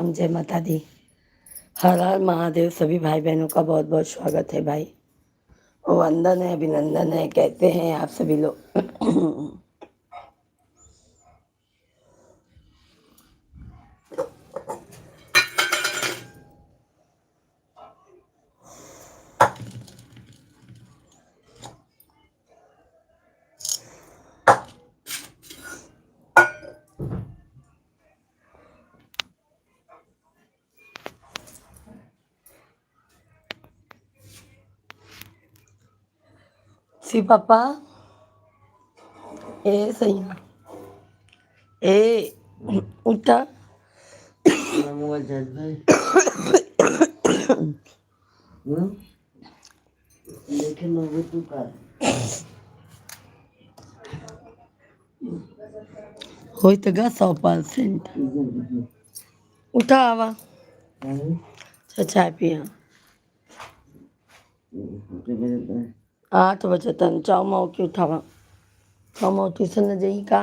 जय माता दी। हर हर महादेव। सभी भाई बहनों का बहुत बहुत स्वागत है भाई। वंदन है, अभिनंदन है। कहते हैं आप सभी लोग। सी पापा ए सही ए उठा। होय तर गा 100%. उठा आवा चाय पिया 8 बजे तक चाव माओ की उठावा। चाव माओ ट्यूशन न जई का।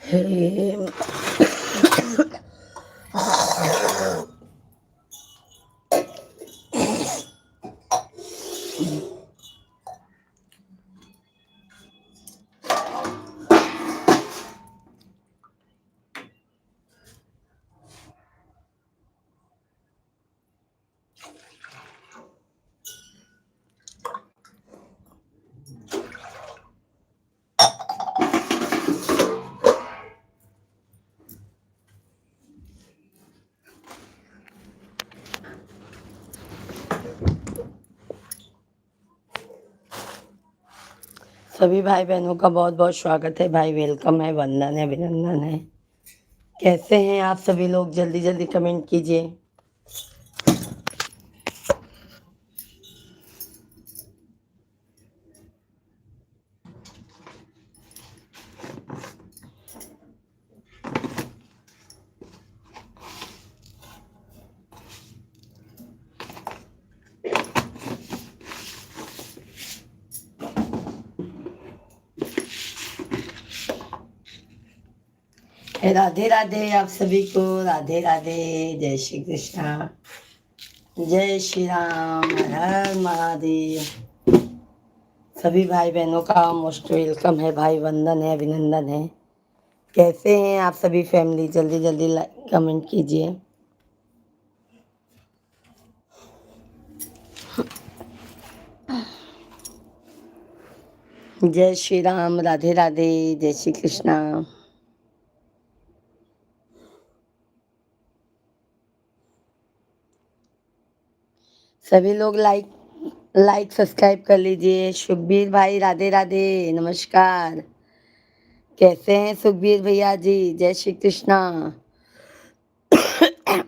हे सभी भाई बहनों का बहुत बहुत स्वागत है भाई। वेलकम है, वंदन है, अभिनंदन है। कैसे हैं आप सभी लोग? जल्दी जल्दी कमेंट कीजिए। राधे राधे आप सभी को। राधे राधे। जय श्री कृष्णा, जय श्री राम, हर हर महादेव। सभी भाई बहनों का मोस्ट वेलकम है भाई। वंदन है, अभिनंदन है। कैसे हैं आप सभी फैमिली? जल्दी जल्दी लाइक कमेंट कीजिए। जय श्री राम, राधे राधे, जय श्री कृष्णा। सभी लोग लाइक सब्सक्राइब कर लीजिए। सुखबीर भाई राधे राधे, नमस्कार। कैसे हैं सुखबीर भैया जी? जय श्री कृष्णा।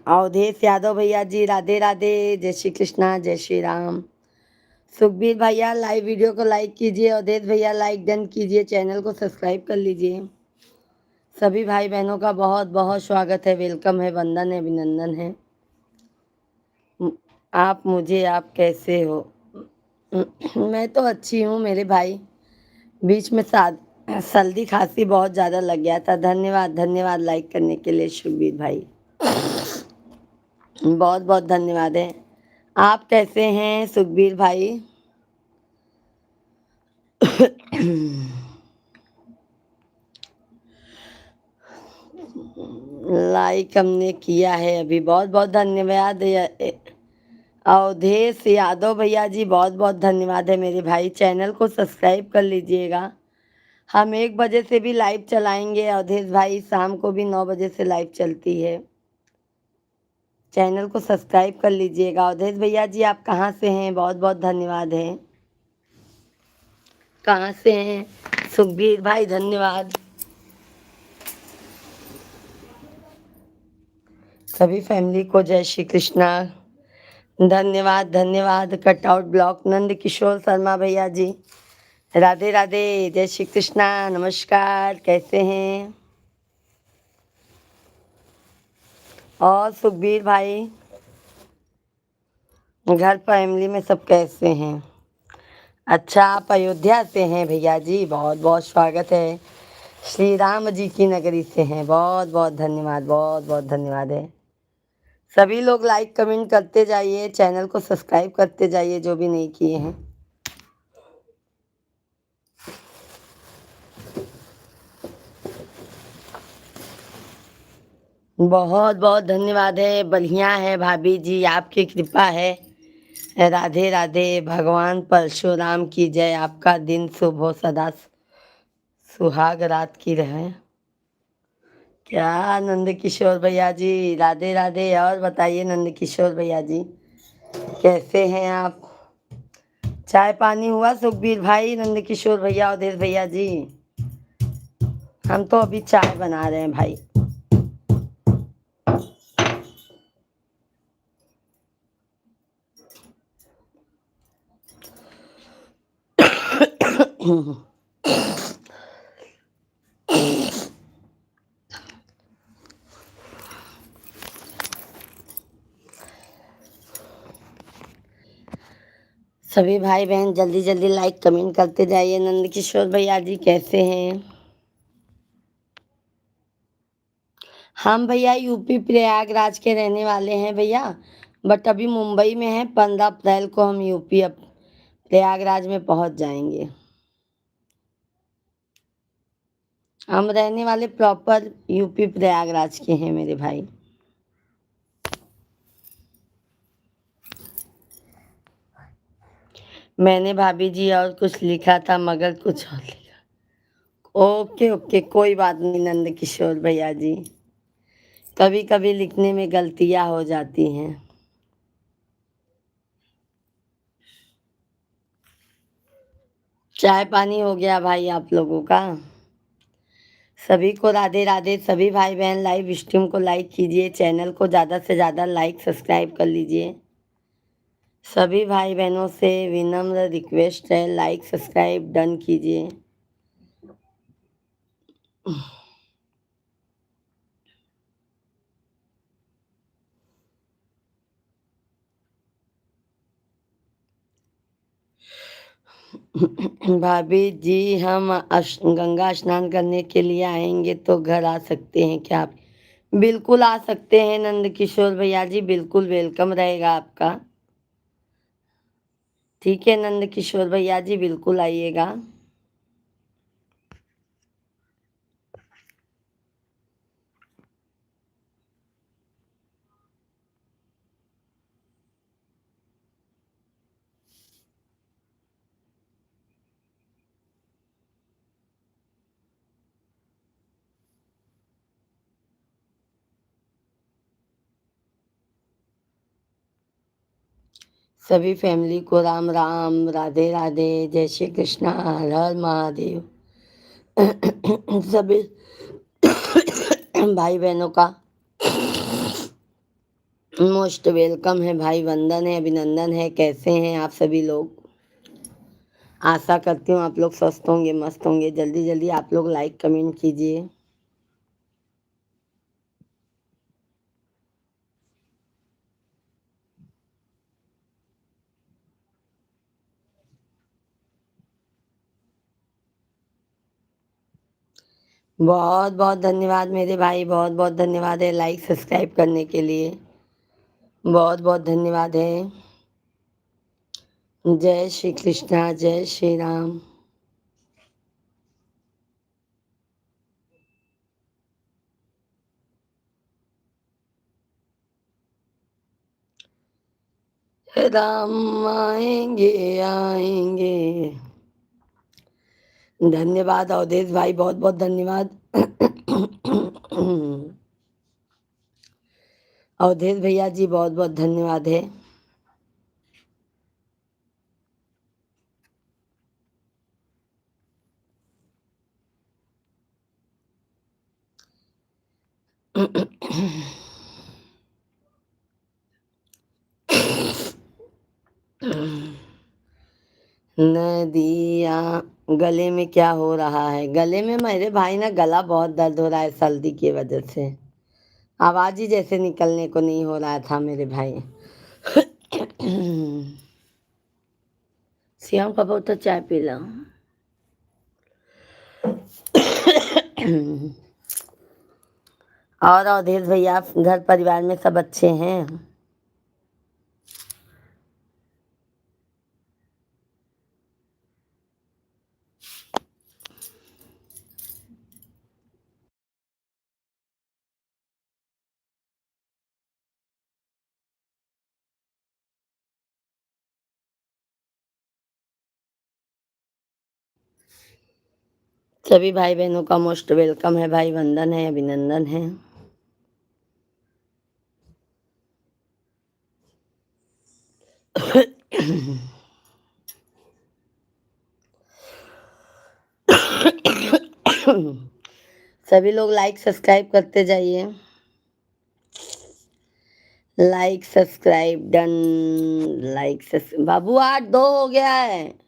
अवधेश यादव भैया जी राधे राधे, जय श्री कृष्णा, जय श्री राम। सुखबीर भैया लाइव वीडियो को लाइक कीजिए। अवधेश भैया लाइक डन कीजिए। चैनल को सब्सक्राइब कर लीजिए। सभी भाई बहनों का बहुत बहुत स्वागत है, वेलकम है, वंदन है, अभिनंदन है। आप कैसे हो? मैं तो अच्छी हूँ मेरे भाई। बीच में सर्दी खांसी बहुत ज़्यादा लग गया था। धन्यवाद धन्यवाद लाइक करने के लिए सुखबीर भाई, बहुत बहुत धन्यवाद है। आप कैसे हैं सुखबीर भाई? लाइक हमने किया है अभी। बहुत बहुत धन्यवाद। अवधेश यादव भैया जी बहुत बहुत धन्यवाद है मेरे भाई। चैनल को सब्सक्राइब कर लीजिएगा। हम 1 बजे से भी लाइव चलाएंगे अवधेश भाई, शाम को भी 9 बजे से लाइव चलती है। चैनल को सब्सक्राइब कर लीजिएगा। अवधेश भैया जी आप कहाँ से हैं? बहुत बहुत धन्यवाद है। कहाँ से हैं? सुखबीर भाई धन्यवाद। सभी फैमिली को जय श्री कृष्णा। धन्यवाद धन्यवाद। कटआउट ब्लॉक नंद किशोर शर्मा भैया जी, राधे राधे, जय श्री कृष्णा, नमस्कार, कैसे हैं? और सुखबीर भाई, घर फैमिली में सब कैसे हैं? अच्छा, आप अयोध्या से हैं भैया जी, बहुत बहुत स्वागत है। श्री राम जी की नगरी से हैं, बहुत बहुत धन्यवाद, बहुत बहुत धन्यवाद है। सभी लोग लाइक कमेंट करते जाइए, चैनल को सब्सक्राइब करते जाइए जो भी नहीं किए हैं। बहुत बहुत धन्यवाद है, बढ़िया है भाभी जी, आपकी कृपा है। राधे राधे, भगवान परशुराम की जय। आपका दिन शुभ हो, सदा सुहाग रात की रहे। क्या नंद किशोर भैया जी, राधे राधे। और बताइए नंद किशोर भैया जी, कैसे हैं आप? चाय पानी हुआ सुखबीर भाई, नंद किशोर भैया, उदेश भैया जी? हम तो अभी चाय बना रहे हैं भाई। सभी भाई बहन जल्दी जल्दी लाइक कमेंट करते जाइए। नंद किशोर भैया जी कैसे हैं? हम भैया यूपी प्रयागराज के रहने वाले हैं भैया, बट अभी मुंबई में हैं। 15 अप्रैल को हम यूपी प्रयागराज में पहुंच जाएंगे। हम रहने वाले प्रॉपर यूपी प्रयागराज के हैं मेरे भाई। मैंने भाभी जी और कुछ लिखा था मगर कुछ और लिखा। ओके ओके, कोई बात नहीं नंद किशोर भैया जी, कभी कभी लिखने में गलतियां हो जाती हैं। चाय पानी हो गया भाई आप लोगों का? सभी को राधे राधे। सभी भाई बहन लाइव स्ट्रीम को लाइक कीजिए, चैनल को ज़्यादा से ज़्यादा लाइक सब्सक्राइब कर लीजिए। सभी भाई बहनों से विनम्र रिक्वेस्ट है, लाइक सब्सक्राइब डन कीजिए। भाभी जी हम गंगा स्नान करने के लिए आएंगे तो घर आ सकते हैं क्या आप? बिल्कुल आ सकते हैं नंद किशोर भैया जी, बिल्कुल वेलकम रहेगा आपका। ठीक है नंद किशोर भैया जी, बिल्कुल आइएगा। सभी फैमिली को राम राम, राधे राधे, जय श्री कृष्णा, हर हर महादेव। सभी भाई बहनों का मोस्ट वेलकम है भाई, वंदन है, अभिनंदन है। कैसे हैं आप सभी लोग? आशा करती हूँ आप लोग स्वस्थ होंगे, मस्त होंगे। जल्दी जल्दी आप लोग लाइक कमेंट कीजिए। बहुत बहुत धन्यवाद मेरे भाई, बहुत बहुत धन्यवाद है लाइक सब्सक्राइब करने के लिए। बहुत बहुत धन्यवाद है। जय श्री कृष्णा, जय श्री राम। राम आएंगे आएंगे, धन्यवाद अवधेश भाई, बहुत बहुत धन्यवाद। अवधेश भैया जी बहुत बहुत धन्यवाद है। नदिया, गले में क्या हो रहा है? गले में मेरे भाई ना गला बहुत दर्द हो रहा है सर्दी की वजह से। आवाज ही जैसे निकलने को नहीं हो रहा था मेरे भाई। श्याम का बहुत चाय पी लो। और अवधेश भैया, घर परिवार में सब अच्छे हैं? सभी भाई बहनों का मोस्ट वेलकम है भाई, वंदन है, अभिनंदन है। सभी लोग लाइक सब्सक्राइब करते जाइए। Like subscribe done. Like subscribe बाबू 8-2 हो गया है।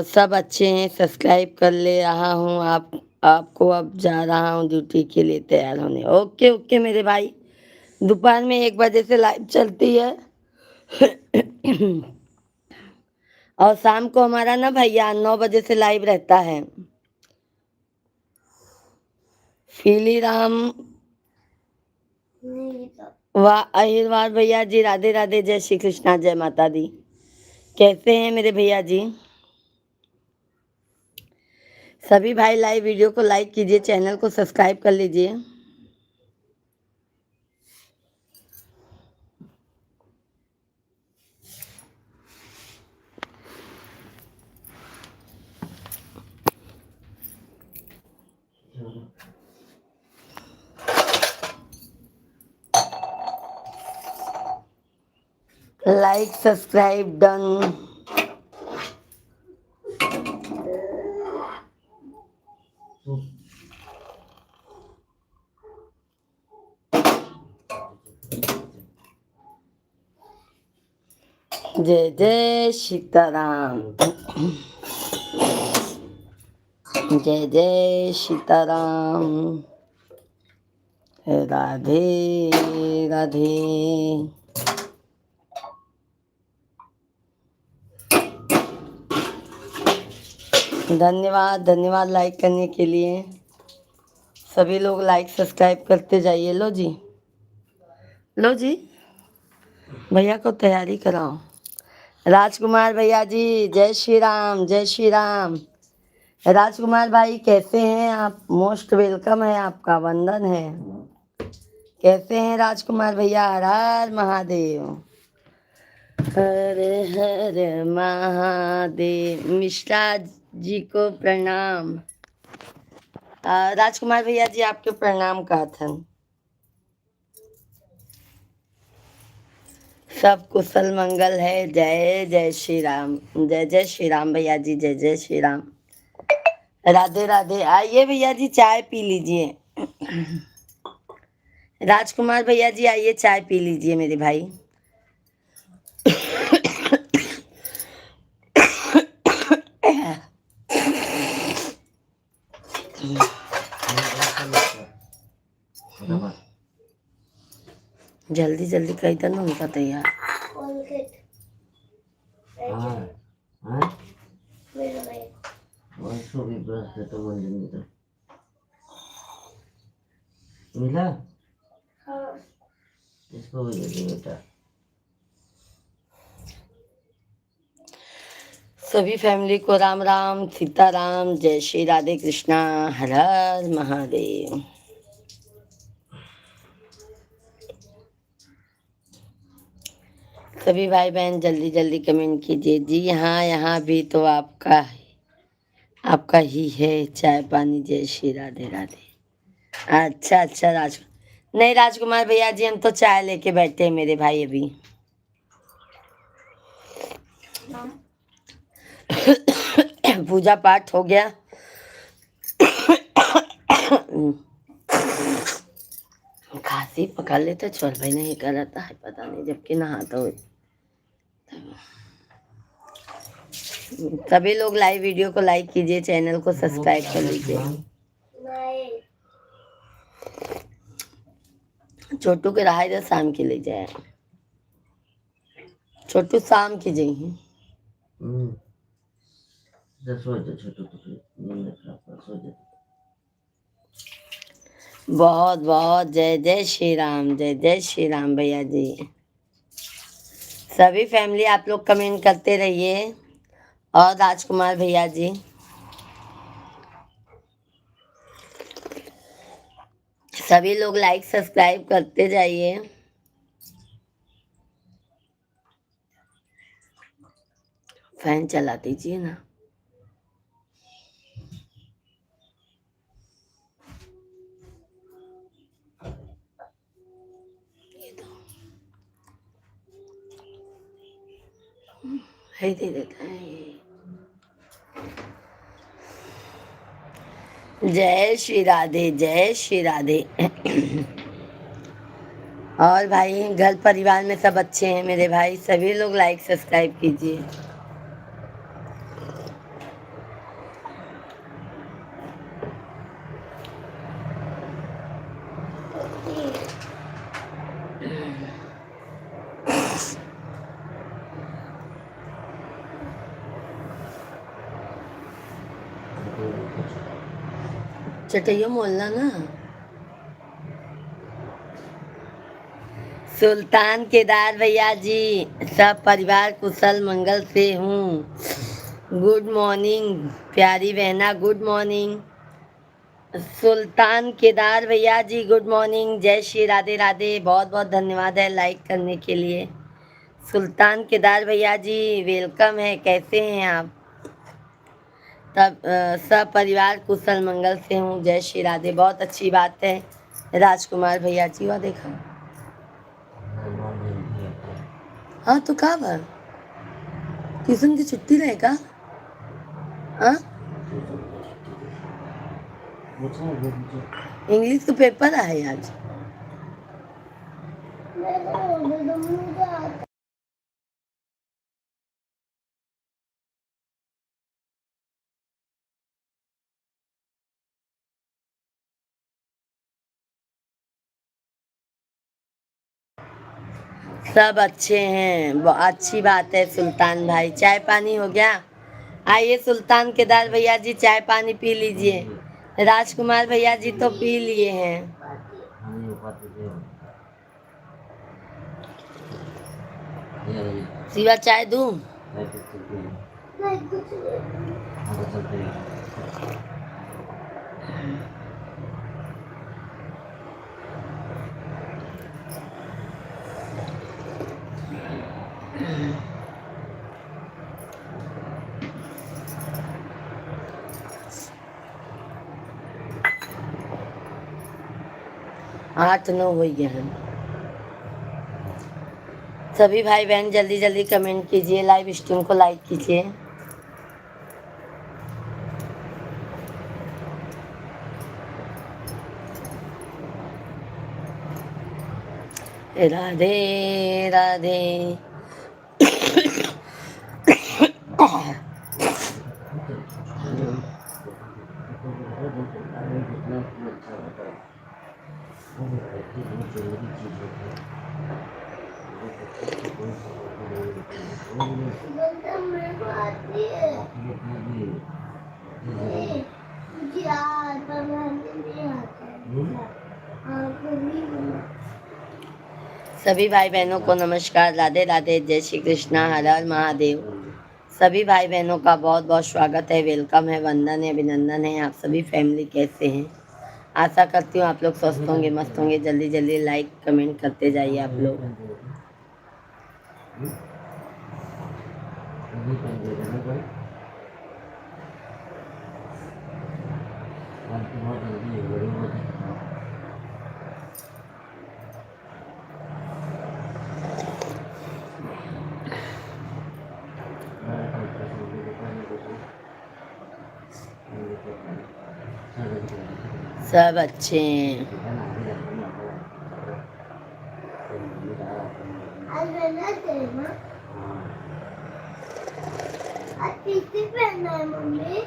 सब अच्छे हैं, सब्सक्राइब कर ले रहा हूँ। आपको अब जा रहा हूँ ड्यूटी के लिए तैयार होने। ओके ओके मेरे भाई, दोपहर में 1 बजे से लाइव चलती है। और शाम को हमारा ना भैया 9 बजे से लाइव रहता है। फीली राम वाह, आशीर्वाद भैया जी, राधे राधे, जय श्री कृष्णा, जय माता दी। कैसे हैं मेरे भैया जी? सभी भाई लाइव वीडियो को लाइक कीजिए, चैनल को सब्सक्राइब कर लीजिए। Like subscribe done. जय जय सीताराम, जय जय सीताराम, राधे राधे। धन्यवाद धन्यवाद लाइक करने के लिए। सभी लोग लाइक सब्सक्राइब करते जाइए। लो जी, लो जी, भैया को तैयारी कराओ। राजकुमार भैया जी, जय श्री राम, जय श्री राम। राजकुमार भाई कैसे हैं आप? मोस्ट वेलकम है आपका, वंदन है। कैसे हैं राजकुमार भैया? हर हर महादेव, हर हर महादेव। मिश्रा जी को प्रणाम। राजकुमार भैया जी आपके प्रणाम का थन। सब कुशल मंगल है। जय जय श्री राम, जय जय श्री राम भैया जी, जय जय श्री राम। राधे राधे। आइए भैया जी चाय पी लीजिए। राजकुमार भैया जी आइए चाय पी लीजिए मेरे भाई। जल्दी जल्दी कर दो ना उनका तैयार। मिला? हाँ। इसको भी दे दे बेटा। सभी फैमिली को राम राम, सीताराम, जय श्री राधे कृष्णा, हर हर महादेव। सभी भाई बहन जल्दी जल्दी कमेंट कीजिए। जी हाँ, यहाँ भी तो आपका ही है चाय पानी। जय श्री राधे राधे। अच्छा अच्छा नहीं राजकुमार भैया जी, हम तो चाय लेके बैठे हैं मेरे भाई अभी। पूजा पाठ हो गया। खांसी पकड़ लेते छोड़ भाई, नहीं कर रहता है पता नहीं, जबकि नहाता हो। सभी लोग लाइव वीडियो को लाइक कीजिए, चैनल को सब्सक्राइब कर लीजिए। छोटू के रहा इधर शाम के ले जाए। छोटू शाम की जाइए। बहुत बहुत जय जय श्री राम, जय जय श्री राम भैया जी। सभी फैमिली आप लोग कमेंट करते रहिए। और राजकुमार भैया जी सभी लोग लाइक सब्सक्राइब करते जाइए। फैन चला दीजिए ना। है दे देता है। जय श्री राधे, जय श्री राधे। और भाई घर परिवार में सब अच्छे हैं मेरे भाई। सभी लोग लाइक सब्सक्राइब कीजिए। चटैया मोलना ना। सुल्तान केदार भैया जी सब परिवार कुशल मंगल से हूँ। गुड मॉर्निंग प्यारी बहना, गुड मॉर्निंग। सुल्तान केदार भैया जी गुड मॉर्निंग, जय श्री राधे राधे। बहुत बहुत धन्यवाद है लाइक करने के लिए। सुल्तान केदार भैया जी वेलकम है, कैसे हैं आप? तब सब परिवार कुशल मंगल से हूँ, जय श्री राधे। बहुत अच्छी बात है राजकुमार भैया जी। वह देखा हाँ तो कहाँ पर ट्यूशन की छुट्टी रहेगा? हाँ इंग्लिश का पेपर है आज। सब अच्छे हैं, अच्छी बात है। सुल्तान भाई चाय पानी हो गया? आइए सुल्तान केदार भैया जी चाय पानी पी लीजिए। राजकुमार भैया जी तो पी लिए हैं। शिवा चाय दूं? 8-9 हो गए हैं। सभी भाई बहन जल्दी जल्दी कमेंट कीजिए, लाइव स्ट्रीम को लाइक कीजिए। राधे राधे। सभी भाई बहनों को नमस्कार, राधे राधे, जय श्री कृष्णा, हर हर महादेव। सभी भाई बहनों का बहुत बहुत स्वागत है, वेलकम है, वंदन है, अभिनंदन है। आप सभी फैमिली कैसे हैं? आशा करती हूँ आप लोग स्वस्थ होंगे, मस्त होंगे। जल्दी जल्दी लाइक कमेंट करते जाइए आप लोग। सब अच्छे हैं। मम्मी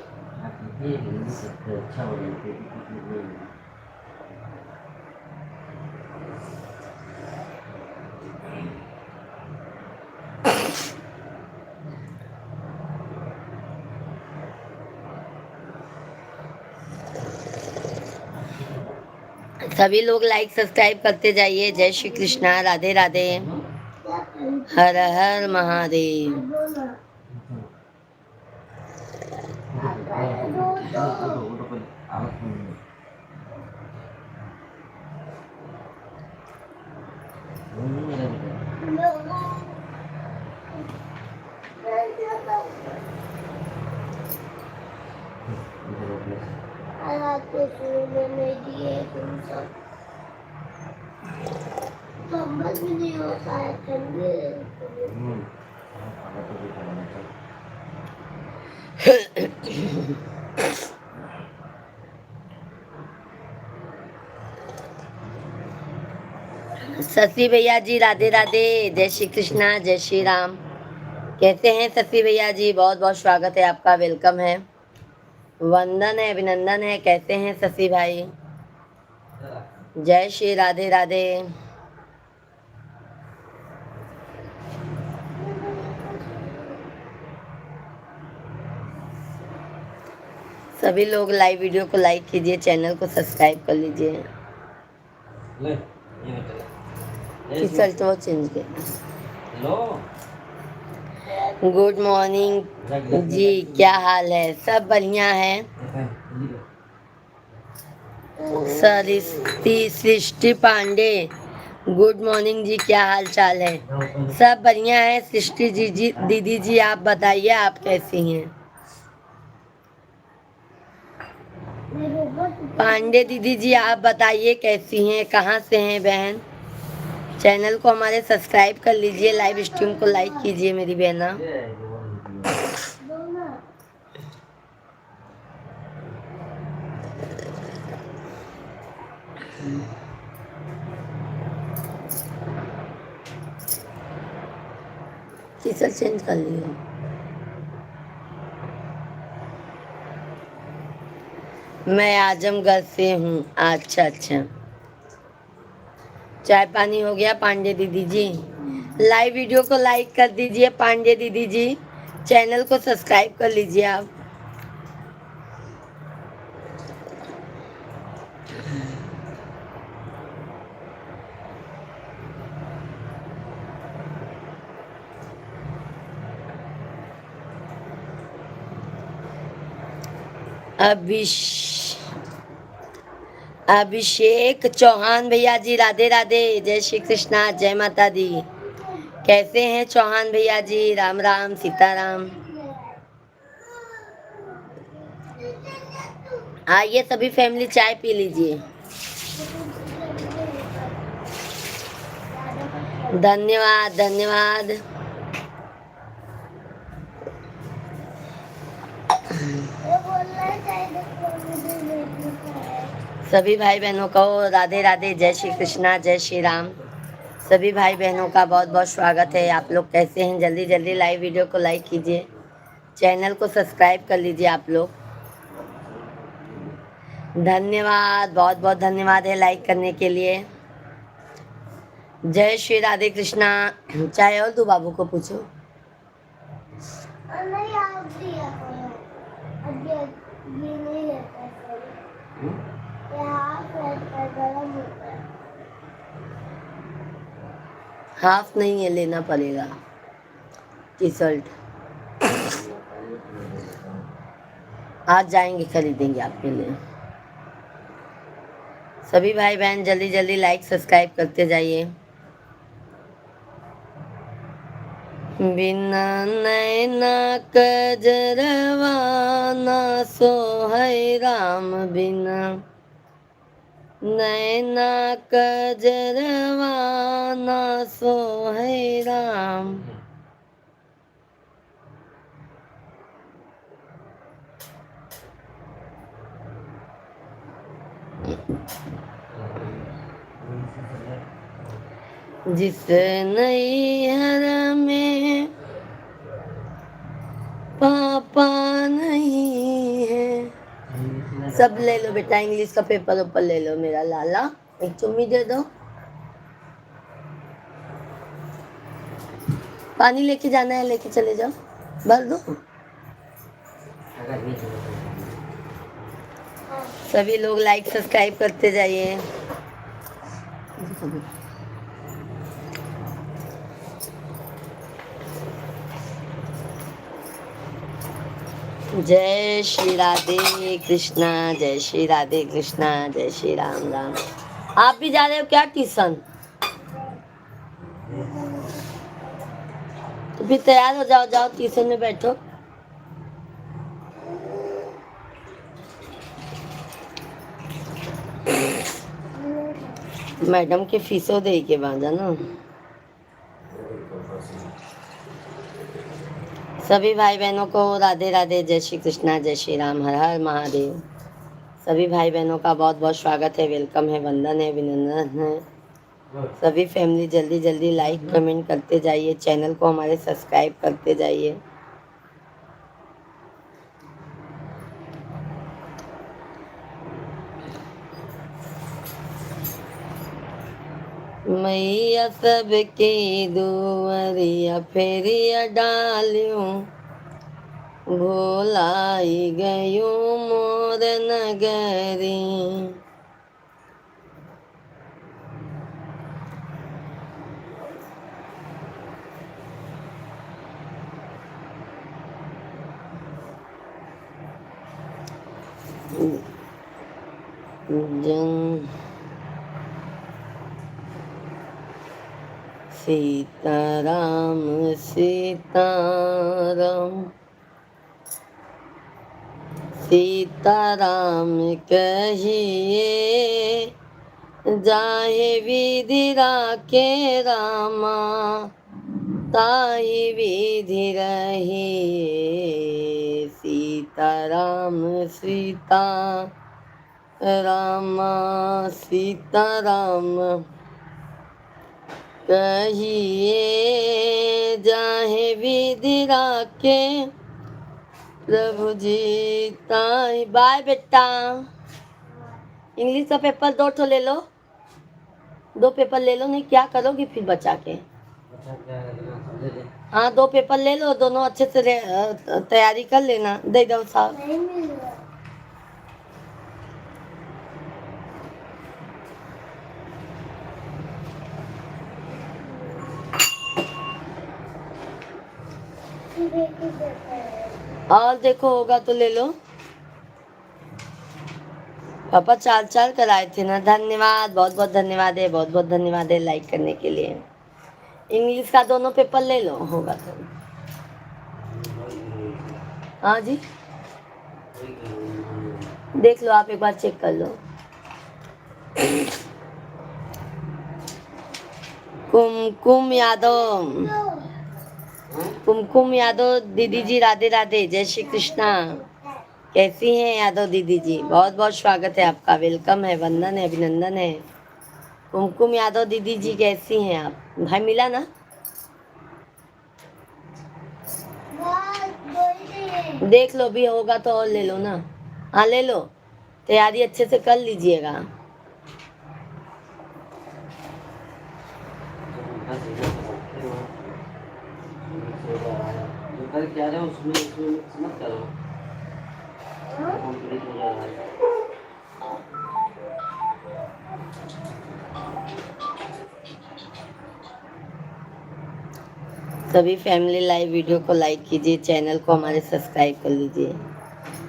सभी लोग लाइक सब्सक्राइब करते जाइए। जय श्री कृष्णा, राधे राधे, हर हर महादेव। समझ भी नहीं होता है ठंडे शशि भैया जी राधे राधे, जय श्री कृष्णा, जय श्री राम। कैसे हैं शशि भैया जी? बहुत बहुत स्वागत है आपका, वेलकम है, वंदन है, अभिनंदन है। कैसे हैं शशि भाई? जय श्री राधे राधे। सभी लोग लाइव वीडियो को लाइक कीजिए, चैनल को सब्सक्राइब कर लीजिए। तो चेंज कर। गुड मॉर्निंग जी, क्या हाल है? सब बढ़िया है। सृष्टि पांडे, गुड मॉर्निंग जी, क्या हाल चाल है? सब बढ़िया है। सृष्टि जी दीदी जी, आप बताइए आप कैसी हैं? पांडे दीदी जी आप बताइए कैसी हैं, कहाँ से हैं बहन? चैनल को हमारे सब्सक्राइब कर लीजिए, लाइव स्ट्रीम को लाइक कीजिए मेरी बहना। टीचर चेंज कर लियो। मैं आजमगढ़ से हूँ। अच्छा अच्छा, चाय पानी हो गया पांडे दीदी जी? लाइव वीडियो को लाइक कर दीजिए पांडे दीदी जी, चैनल को सब्सक्राइब कर लीजिए आप। अभिषेक चौहान भैया जी राधे राधे, जय श्री कृष्णा, जय माता दी। कैसे हैं चौहान भैया जी? राम राम, सीताराम। आइए सभी फैमिली चाय पी लीजिए। धन्यवाद धन्यवाद। सभी भाई बहनों को राधे राधे, जय श्री कृष्णा, जय श्री राम। सभी भाई बहनों का बहुत बहुत स्वागत है। आप लोग कैसे हैं? जल्दी जल्दी लाइव वीडियो को लाइक कीजिए, चैनल को सब्सक्राइब कर लीजिए आप लोग। धन्यवाद, बहुत बहुत धन्यवाद है लाइक करने के लिए। जय श्री राधे कृष्णा। चाय और दो बाबू को पूछो। हाफ नहीं है, लेना पड़ेगा टी शर्ट। आज जाएंगे खरीदेंगे आपके लिए। सभी भाई बहन जल्दी जल्दी लाइक सब्सक्राइब करते जाइए। बिना नैना कजरवा ना सोहै राम बिना नैना कजरवा ना सोहै राम। जिस नैहर में पापा नहीं है। सब ले लो बेटा, इंग्लिश का पेपर ऊपर ले लो मेरा लाला, एक चुम्मी दे दो। पानी लेके जाना है, लेके चले जाओ, भर दो। सभी लोग लाइक सब्सक्राइब करते जाइए। जय श्री राधे कृष्णा, जय श्री राधे कृष्णा, जय श्री राम राम। आप भी जा रहे हो क्या ट्यूशन? तो फिर तैयार हो जाओ, जाओ ट्यूशन में बैठो। मैडम के फीसों दे के बांधा ना। सभी भाई बहनों को राधे राधे, जय श्री कृष्णा, जय श्री राम, हर हर महादेव। सभी भाई बहनों का बहुत बहुत स्वागत है, वेलकम है, वंदन है, अभिनंदन है। सभी फैमिली जल्दी जल्दी लाइक कमेंट करते जाइए, चैनल को हमारे सब्सक्राइब करते जाइए। मैया सबके दुआरिया फेरिया डालियूं, भोलाई गयूं मोर नगरी। जन सीताराम सीताराम सीताराम कहिए, जाहे विधि राखे रामा, ताहि विधि रहिए। सीताराम सीता राम सीताराम कहिए, जाहे विधि राखे प्रभु जी ताहि। बाय बेटा, इंग्लिश का पेपर दो ठो ले लो, दो पेपर ले लो, नहीं क्या करोगी फिर बचा के। हाँ 2 पेपर ले लो, दोनों अच्छे से तैयारी कर लेना। दे दो साहब। नहीं मिल रहा। और देखो होगा तो ले लो। पापा चाल चाल कराए थे ना। धन्यवाद, बहुत बहुत धन्यवाद है, बहुत बहुत धन्यवाद है लाइक करने के लिए। इंग्लिश का दोनों पेपर ले लो, होगा तो। हाँ जी, देख लो, आप एक बार चेक कर लो। कुमकुम यादव, कुमकुम यादव दीदी जी, राधे राधे, जय श्री कृष्णा। कैसी हैं यादव दीदी जी? बहुत बहुत स्वागत है आपका, वेलकम है, वंदन है, अभिनंदन है। कुमकुम यादव दीदी जी कैसी हैं आप? भाई मिला ना? देख लो, भी होगा तो और ले लो ना। हाँ ले लो, तैयारी अच्छे से कर लीजिएगा। क्या है उसमें मत करो, कंप्लीट हो जाएगा। सभी फैमिली लाइव वीडियो को लाइक कीजिए, चैनल को हमारे सब्सक्राइब कर लीजिए।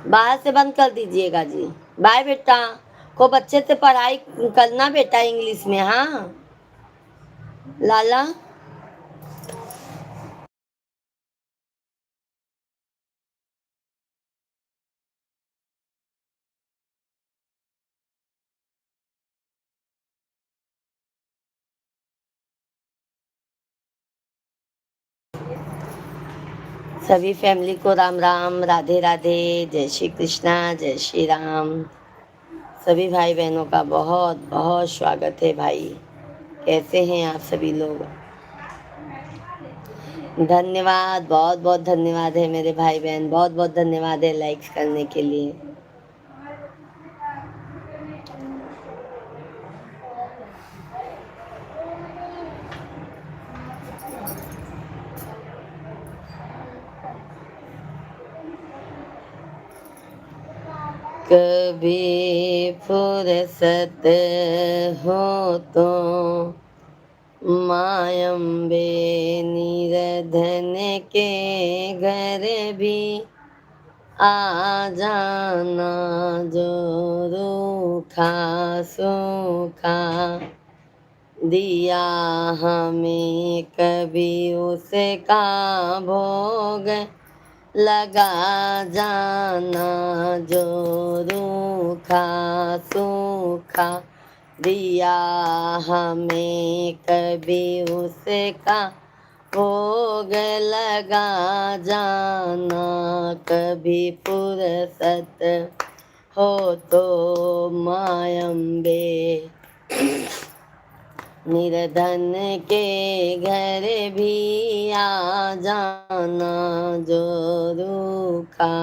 बाहर से बंद कर दीजिएगा जी। बाय बेटा, को बच्चे से पढ़ाई करना बेटा इंग्लिश में। हाँ लाला। सभी फैमिली को राम राम, राधे राधे, जय श्री कृष्णा, जय श्री राम। सभी भाई बहनों का बहुत बहुत स्वागत है भाई। कैसे हैं आप सभी लोग? धन्यवाद, बहुत बहुत धन्यवाद है मेरे भाई बहन, बहुत बहुत धन्यवाद है लाइक्स करने के लिए। कभी फुर्सत हो तो मायम्बे निरधन के घर भी आ जाना, जो रूखा सूखा दिया हमें कभी उसका भोग लगा जाना, जो रूखा सूखा दिया हमें कभी उसका भोग लगा जाना। कभी फुर्सत हो तो मायम्बे निर्धन के घर भी आ जाना, जो रूखा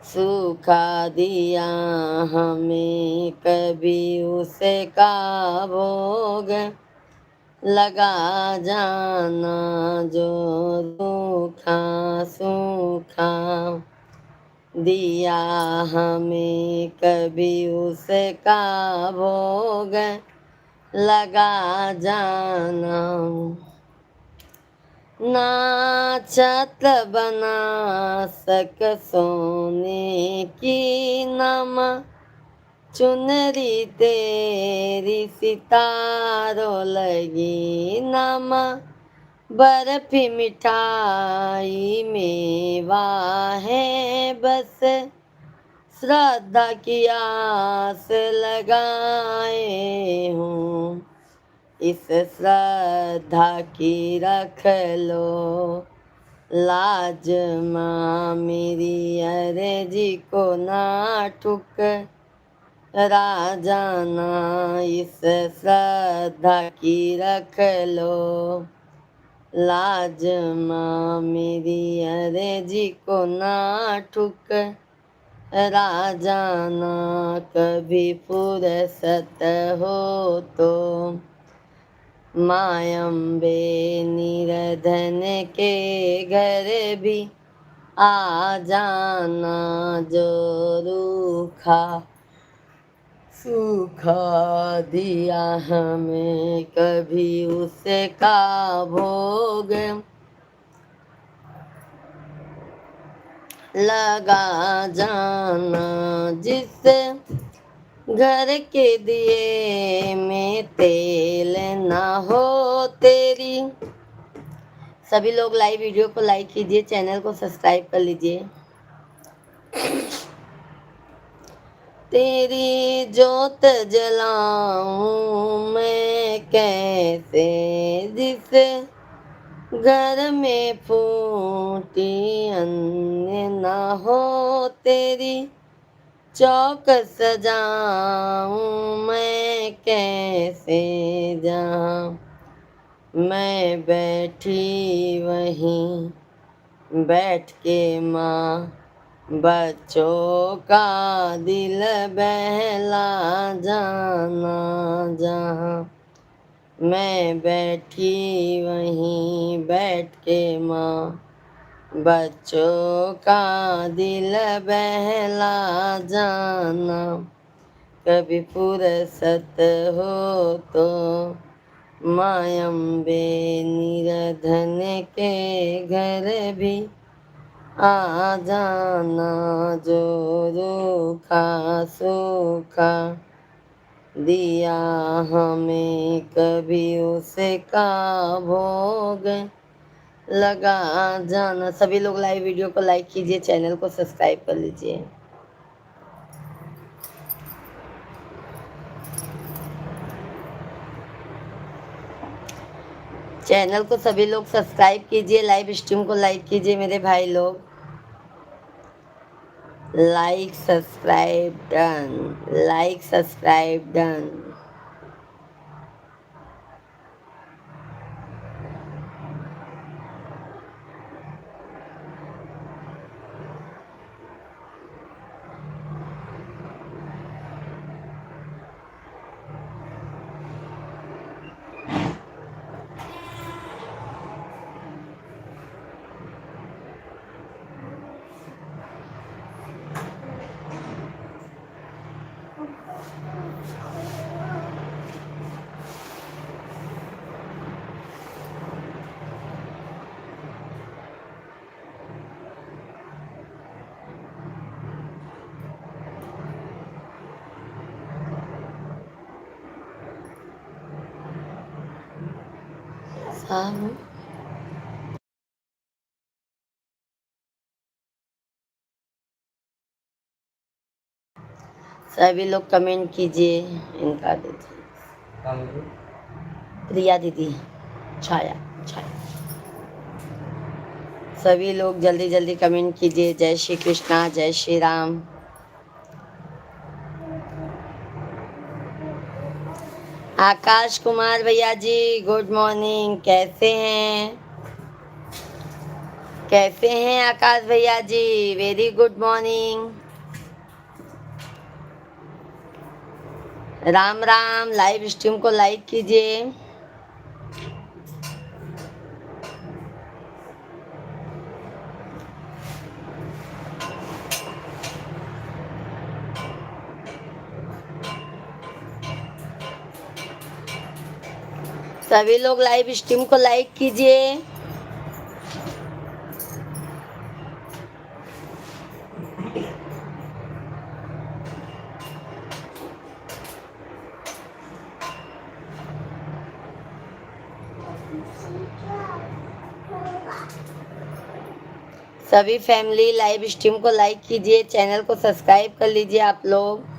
सूखा दिया हमें कभी उसका भोग लगा जाना, जो रूखा सूखा दिया हमें कभी उसका भोग लगा जाना। नाचत बना सक सोने की नमा, चुनरी तेरी सितारों लगी नमा, बर्फी मिठाई मेवा है बस, श्रद्धा की आस लगाए हूँ, इस श्रद्धा की रख लो लाज माँ मेरी, अर्जी को ना ठुकरा जाना, इस श्रद्धा की रख लो लाज माँ मेरी, अर्जी को ना ठुकरा जाना। कभी फुर्सत हो तो मायम्बे निर्धन के घर भी आ जाना, जो रूखा सूखा दिया हमें कभी उसका भोग लगा जाना, जिस घर के दिए में तेल ना हो तेरी। सभी लोग लाइव वीडियो को लाइक कीजिए, चैनल को सब्सक्राइब कर लीजिए। तेरी जोत जलाऊं मैं कैसे, जिस घर में फूटी अन्य ना हो तेरी, चौक सजाऊं मैं कैसे, जहाँ मैं बैठी वहीं बैठ के माँ बच्चों का दिल बहला जाना, जहाँ मैं बैठी वहीं बैठ के माँ बच्चों का दिल बहला जाना। कभी फुर्सत हो तो मायम्बे निर्धन के घर भी आ जाना, जो रूखा सूखा दिया हमें कभी उसका भोग लगा जाना। सभी लोग लाइव वीडियो को लाइक कीजिए, चैनल को सब्सक्राइब कर लीजिए। चैनल को सभी लोग सब्सक्राइब कीजिए, लाइव स्ट्रीम को लाइक कीजिए मेरे भाई लोग। Like subscribe done, like subscribe done. साहब सभी लोग कमेंट कीजिए। इनका दीजिए, प्रिया दीदी, छाया छाया। सभी लोग जल्दी जल्दी कमेंट कीजिए। जय श्री कृष्णा, जय श्री राम। आकाश कुमार भैया जी गुड मॉर्निंग, कैसे हैं? कैसे हैं आकाश भैया ji? Very good morning. Ram Ram. Live stream को लाइक कीजिए। सभी लोग लाइव स्ट्रीम को लाइक कीजिए। सभी फैमिली लाइव स्ट्रीम को लाइक कीजिए, चैनल को सब्सक्राइब कर लीजिए आप लोग।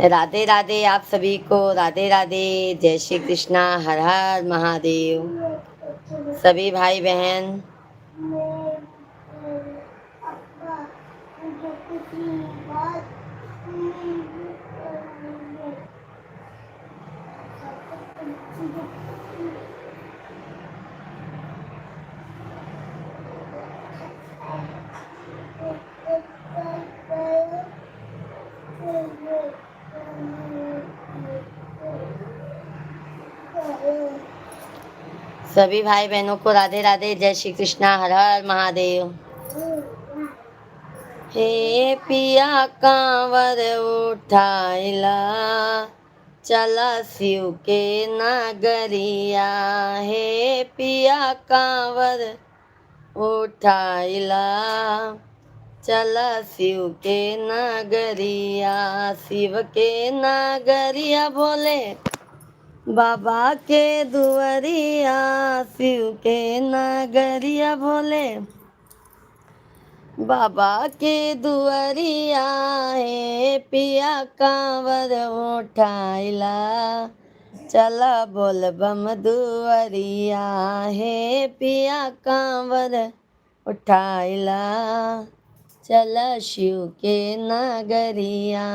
राधे राधे आप सभी को, राधे राधे। जय श्री कृष्णा, हर हर महादेव। सभी भाई बहन सभी भाई बहनों को राधे राधे, जय श्री कृष्णा, हर हर महादेव। हे पिया कांवर उठाइला, चला शिव के नगरिया। हे पिया कांवर उठाइला, चला शिव के नगरिया। शिव के नगरिया भोले बाबा के दुआरिया। शिव के नगरिया भोले बाबा के दुआरिया। हे पिया कांवर उठाइला, चला बोल बम दुआरिया। हे पिया कांवर उठाइला, चला शिव के नगरिया।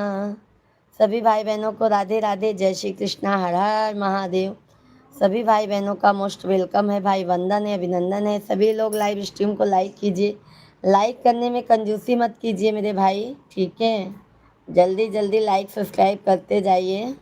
सभी भाई बहनों को राधे राधे, जय श्री कृष्णा, हर हर महादेव। सभी भाई बहनों का मोस्ट वेलकम है भाई, वंदन है, अभिनंदन है। सभी लोग लाइव स्ट्रीम को लाइक कीजिए। लाइक करने में कंजूसी मत कीजिए मेरे भाई, ठीक है? जल्दी जल्दी लाइक सब्सक्राइब करते जाइए।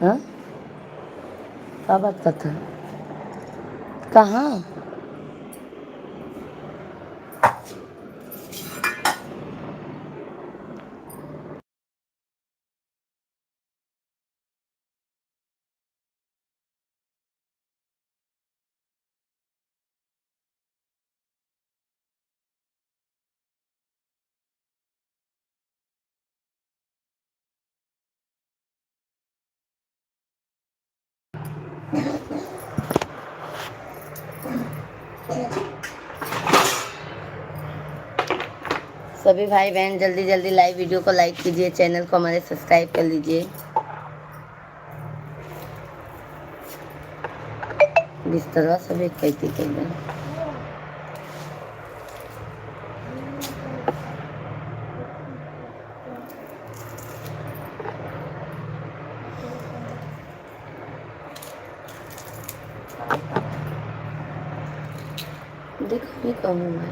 हाँ, क्या बात करता है? कहाँ? सभी भाई बहन जल्दी जल्दी लाइव वीडियो को लाइक कीजिए, चैनल को हमारे सब्सक्राइब कर लीजिए। बिस्तर सब एक कहती कह देखो ये कहूँ मैं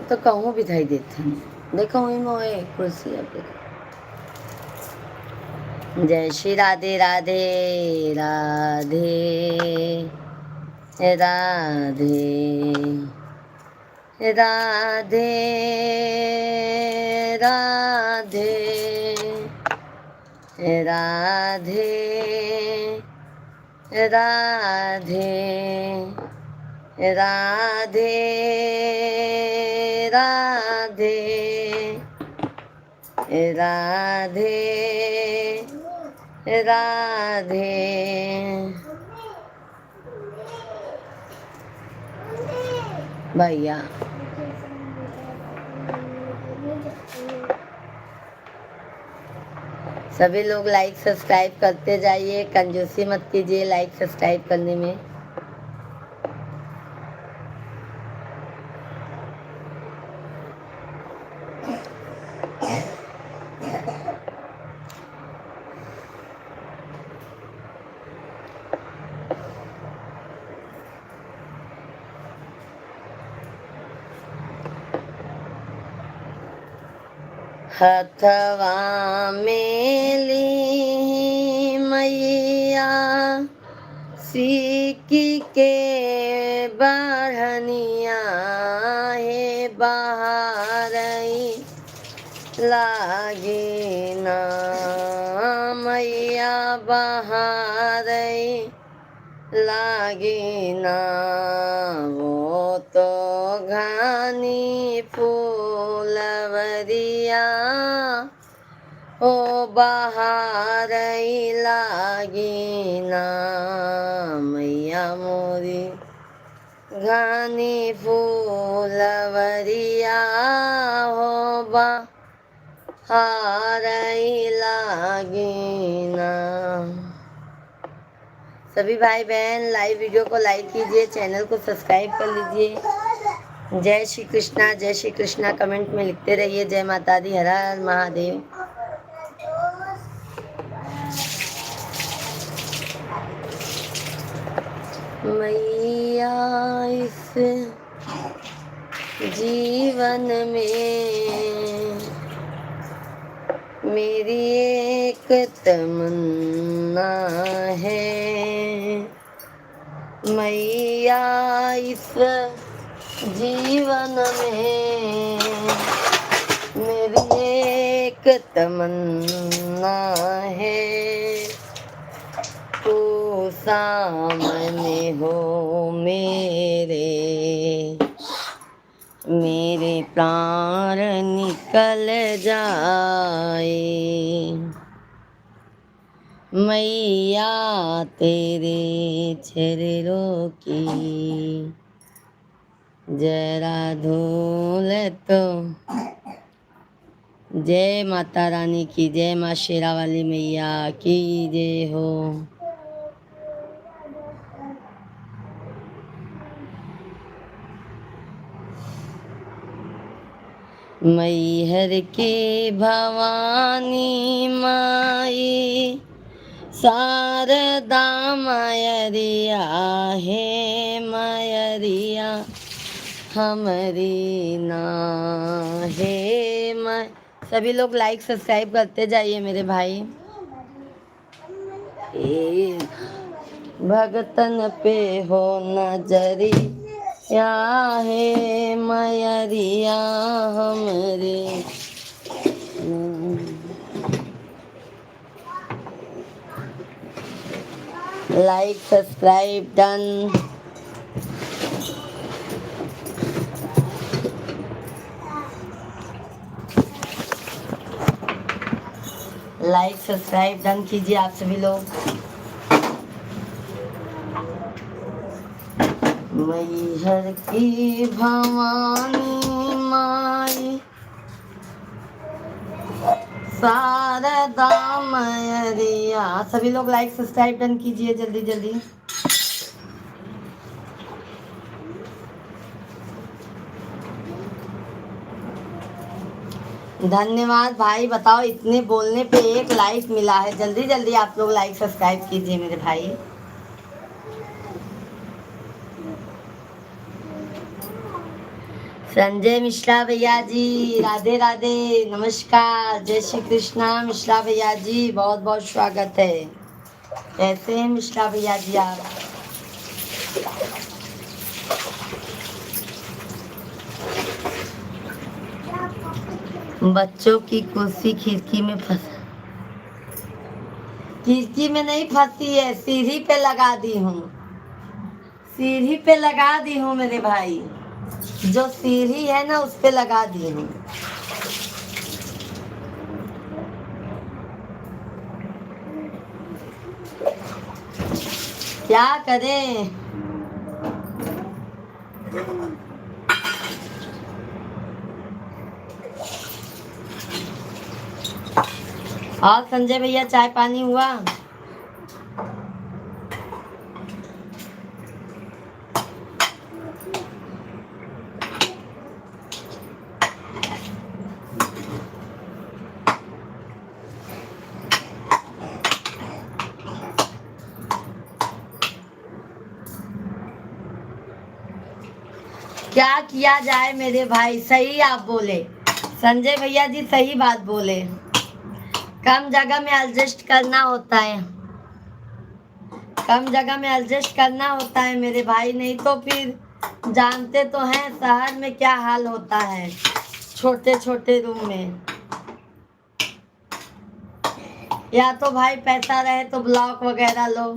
तो कहूँ भी धाई देते हैं। देखो वही मोए कुर्सी अब देखो। जय श्री राधे राधे राधे राधे राधे राधे राधे राधे राधे राधे राधे राधे। भैया सभी लोग लाइक सब्सक्राइब करते जाइए, कंजूसी मत कीजिए लाइक सब्सक्राइब करने में। हथवा मेली मैया सीकी के बढ़निया हे बहारई लागी ना मैया बहारई लागी ना वो तो घानी फूलवरिया ओ बहारई लागी ना मैया मोरी घानी फूलवरिया हो बहारई लागी ना। सभी भाई बहन लाइव वीडियो को लाइक कीजिए, चैनल को सब्सक्राइब कर लीजिए। जय श्री कृष्णा कमेंट में लिखते रहिए। जय माता दी, हर हर महादेव। मैया इस जीवन में मेरी एक तमन्ना है, मैया इस जीवन में मेरी एक तमन्ना है, तू सामने हो मेरे प्राण निकल जाए, मैया तेरे चरणों की जरा धूल तो। जय माता रानी की जय, माँ शेरा वाली मैया की जय हो। मैहर की भवानी माई शारदा मयरिया है, मयरिया हमारी ना है। मैं सभी लोग लाइक सब्सक्राइब करते जाइए मेरे भाई। भगतन पे हो नजरी या है मयरिया हमरे। Like subscribe done. Like subscribe done कीजिए आप सभी लोग। मैहर की भवानी माई शारदा मैरिया, सभी लोग लाइक सब्सक्राइब डन कीजिए जल्दी जल्दी। धन्यवाद भाई, बताओ इतने बोलने पे एक लाइक मिला है। जल्दी जल्दी आप लोग लाइक सब्सक्राइब कीजिए मेरे भाई। संजय मिश्रा भैया जी राधे राधे, नमस्कार, जय श्री कृष्णा। मिश्रा भैया जी बहुत बहुत स्वागत है। कैसे हैं मिश्रा भैया जी आप? बच्चों की कुर्सी खिड़की में फंस, खिड़की में नहीं फंसी है, सीढ़ी पे लगा दी हूँ। सीढ़ी पे लगा दी हूँ मेरे भाई, जो सीढ़ी है ना उस पे लगा दी हूँ। क्या करें? और संजय भैया चाय पानी हुआ? क्या किया जाए मेरे भाई, सही आप बोले संजय भैया जी, सही बात बोले। कम जगह में एडजस्ट करना होता है, कम जगह में एडजस्ट करना होता है मेरे भाई, नहीं तो फिर जानते तो हैं शहर में क्या हाल होता है, छोटे छोटे रूम में। या तो भाई पैसा रहे तो ब्लॉक वगैरह लो।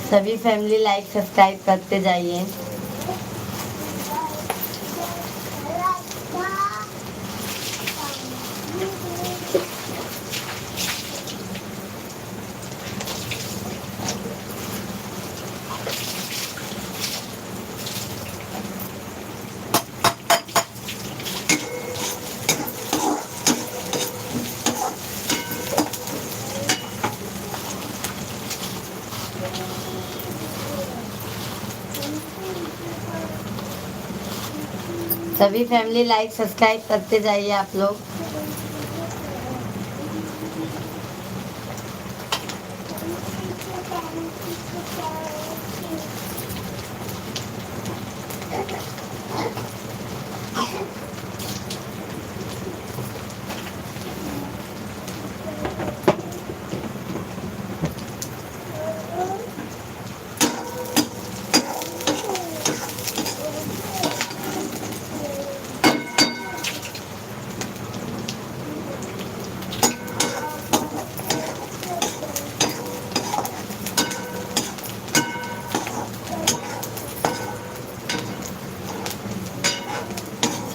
सभी फैमिली लाइक सब्सक्राइब करते जाइए। सभी फैमिली लाइक सब्सक्राइब करते जाइए आप लोग।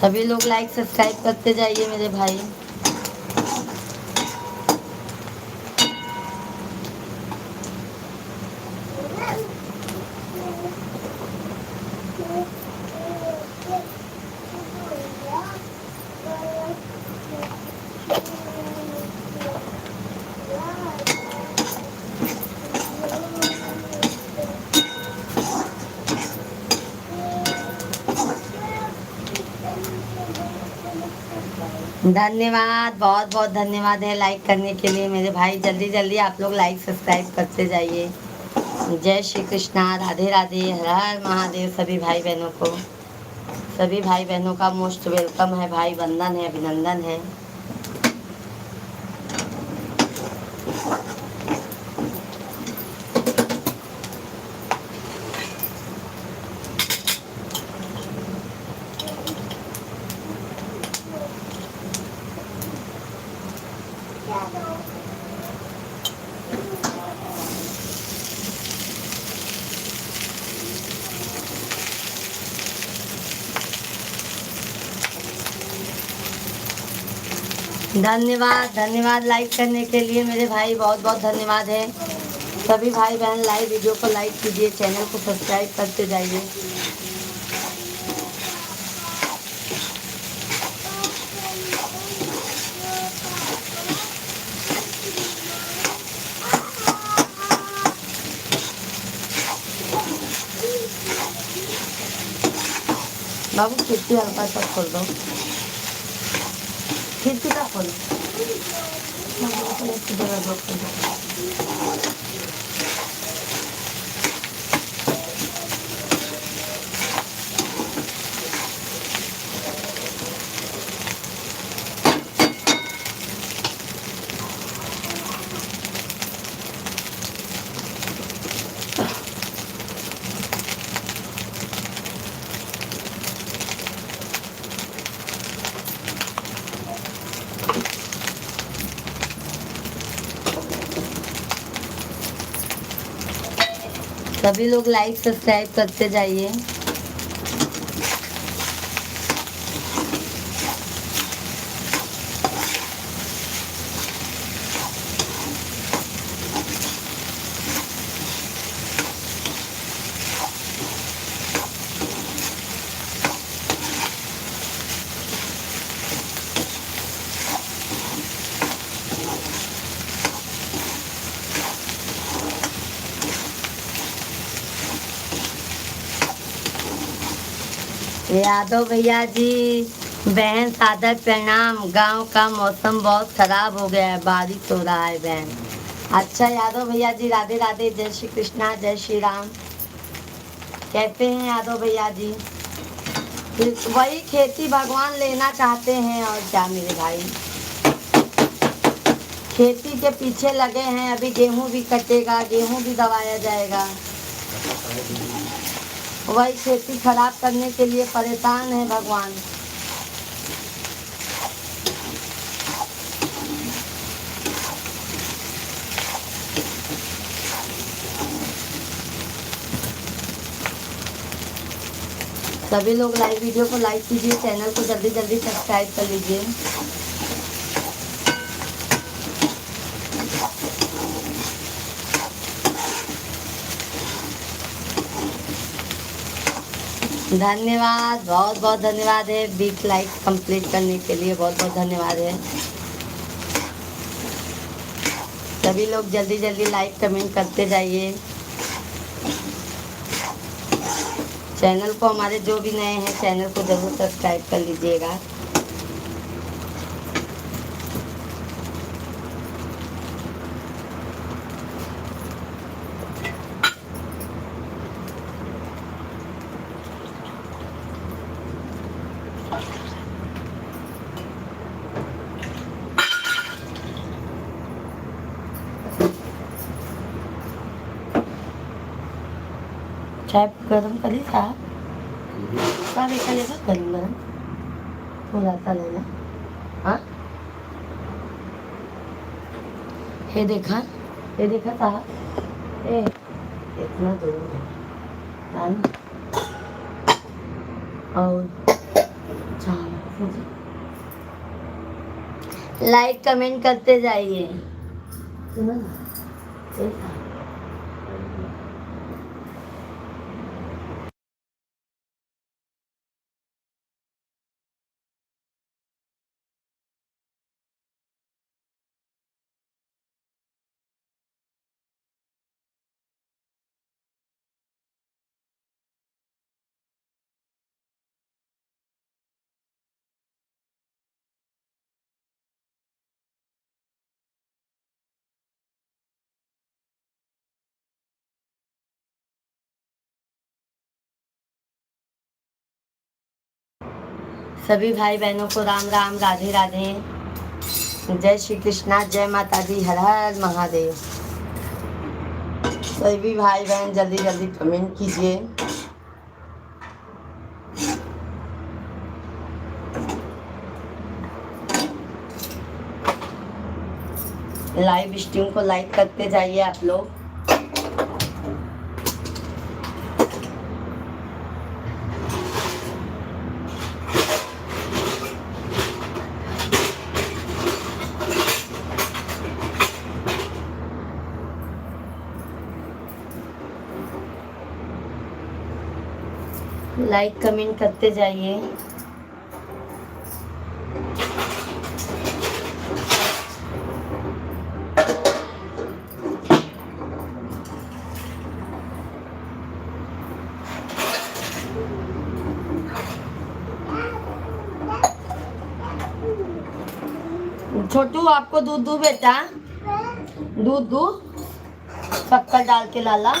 सभी लोग लाइक सब्सक्राइब करते जाइए मेरे भाई। धन्यवाद, बहुत बहुत धन्यवाद है लाइक करने के लिए मेरे भाई। जल्दी जल्दी आप लोग लाइक सब्सक्राइब करते जाइए। जय श्री कृष्णा, राधे राधे, हर हर महादेव। सभी भाई बहनों को, सभी भाई बहनों का मोस्ट वेलकम है भाई, वंदन है, अभिनंदन है। धन्यवाद, धन्यवाद लाइक करने के लिए मेरे भाई, बहुत बहुत धन्यवाद है। सभी भाई बहन लाइव वीडियो को लाइक कीजिए, चैनल को सब्सक्राइब करते जाइए। बाबू खिड़की हल्का सा खोल दो, खिड़की का खोलो। सभी लोग लाइक सब्सक्राइब करते जाइए। यादव भैया जी, बहन सादर प्रणाम। गांव का मौसम बहुत खराब हो गया है, बारिश हो रहा है बहन। अच्छा यादव भैया जी, राधे राधे, जय श्री कृष्णा, जय श्री राम। कैसे हैं यादव भैया जी? फिर वही खेती भगवान लेना चाहते हैं और क्या मेरे भाई, खेती के पीछे लगे हैं। अभी गेहूं भी कटेगा, गेहूं भी दबाया जाएगा। वही खेती खराब करने के लिए परेशान है भगवान। सभी लोग लाइव वीडियो को लाइक कीजिए, चैनल को जल्दी जल्दी सब्सक्राइब कर लीजिए। धन्यवाद, बहुत बहुत धन्यवाद है 20 लाइक कंप्लीट करने के लिए, बहुत बहुत धन्यवाद है। सभी लोग जल्दी जल्दी लाइक कमेंट करते जाइए। चैनल को, हमारे जो भी नए हैं चैनल को जरूर सब्सक्राइब कर लीजिएगा। चाय गरम करी साहब, का देखा लेगा गरम गरम हो जाता लेना। हाँ, ये देखा साहब, ए इतना दूर है ना। और लाइक कमेंट करते जाइए। सुनो ना, सभी भाई बहनों को राम राम, राधे राधे, जय श्री कृष्णा, जय माता दी, हर हर महादेव। सभी भाई बहन जल्दी जल्दी कमेंट कीजिए। लाइव स्ट्रीम को लाइक करते जाइए आप लोग। लाइक कमेंट करते जाइए। छोटू आपको दूध दूँ बेटा? दूध दूँ? शक्कर डाल के लाला?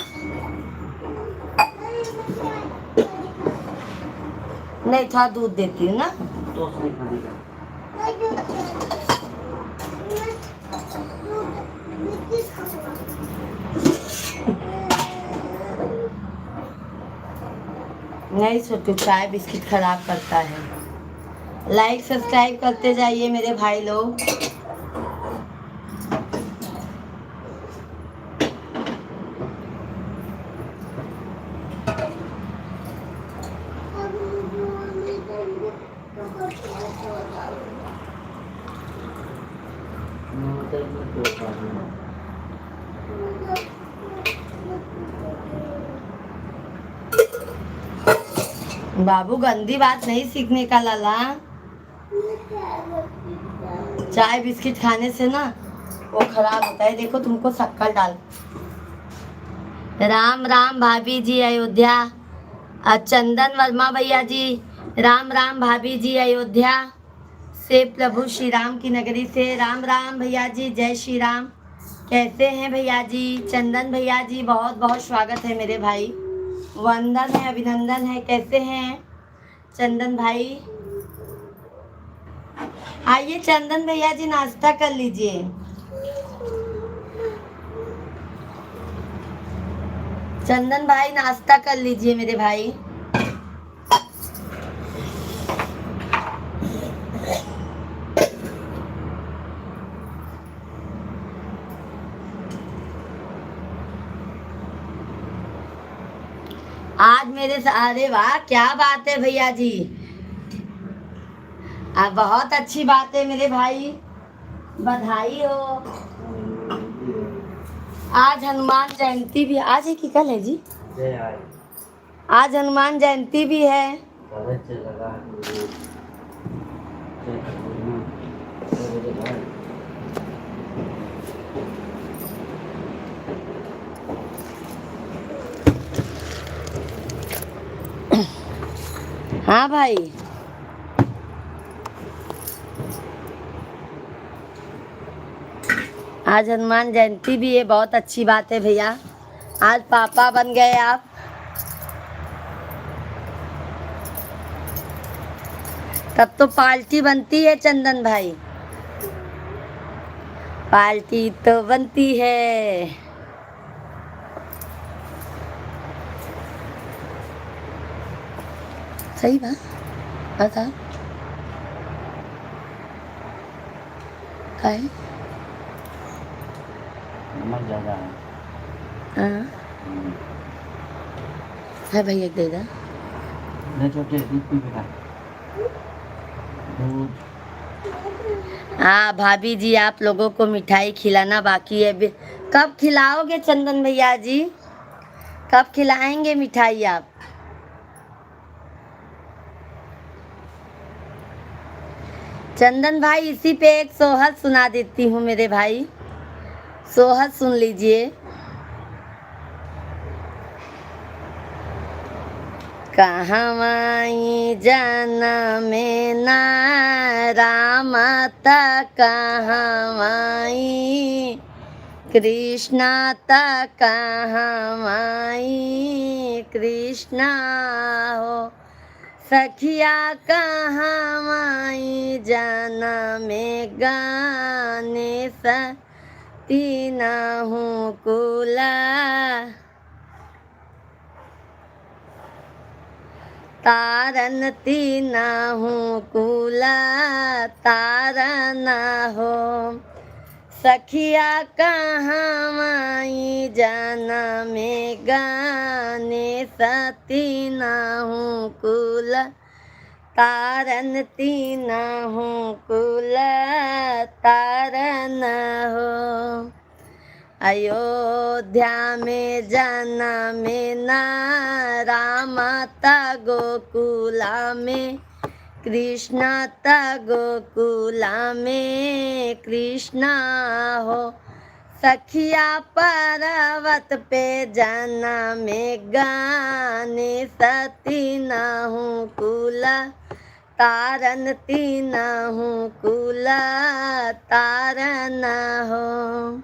नहीं, थोड़ा दूध देती हूँ ना। नहीं छोटू, चाय बिस्किट खराब करता है। लाइक सब्सक्राइब करते जाइए मेरे भाई लोग। बाबू गंदी बात नहीं सीखने का लाला। चाय बिस्किट खाने से ना वो खराब होता है। देखो तुमको शक्कर डाल। राम राम भाभी जी अयोध्या। चंदन वर्मा भैया जी, राम राम भाभी जी अयोध्या से, प्रभु श्री राम की नगरी से। राम राम भैया जी, जय श्री राम। कैसे हैं भैया जी? चंदन भैया जी, बहुत बहुत स्वागत है मेरे भाई। वंदन है, अभिनंदन है। कैसे हैं चंदन भाई? आइए चंदन भैया जी, नाश्ता कर लीजिए। चंदन भाई नाश्ता कर लीजिए मेरे भाई। आज मेरे अरे वाह, क्या बात है भैया जी। बहुत अच्छी बात है मेरे भाई, बधाई हो। आज हनुमान जयंती भी आज है कि कल है जी? आज हनुमान जयंती भी है। हाँ भाई, आज हनुमान जयंती भी है, बहुत अच्छी बात है भैया। आज पापा बन गए आप। तब तो पार्टी बनती है चंदन भाई, पार्टी तो बनती है। सही बात बता है। नमक ज़्यादा है। हाँ है भैया, दे दे। छोटे दूध पी बेटा, दूध। हाँ भाभी जी, आप लोगों को मिठाई खिलाना बाकी है। कब खिलाओगे चंदन भैया जी? कब खिलाएंगे मिठाई आप? चंदन भाई, इसी पे एक सोहर सुना देती हूँ मेरे भाई, सोहर सुन लीजिए। कहवाई जनमे ना रामता, कहवाई कृष्णा ता, कहवाई कृष्णा हो। सखिया कहाँ माई जाना में गाने सती ना हूँ कुला तारन तीना हूँ कुला तारना हो सखिया कहाँ माई जाना में गाने सतीना हूँ कुल तारन तीना हूँ कुल तारन हो अयोध्या में जाना में ना रामाता गोकुला में कृष्णाता गोकुला में कृष्णा हो सखिया पर्वत पे जाना में गाने सती ना हूँ कुला तारन तीना हूँ कुला तारन हो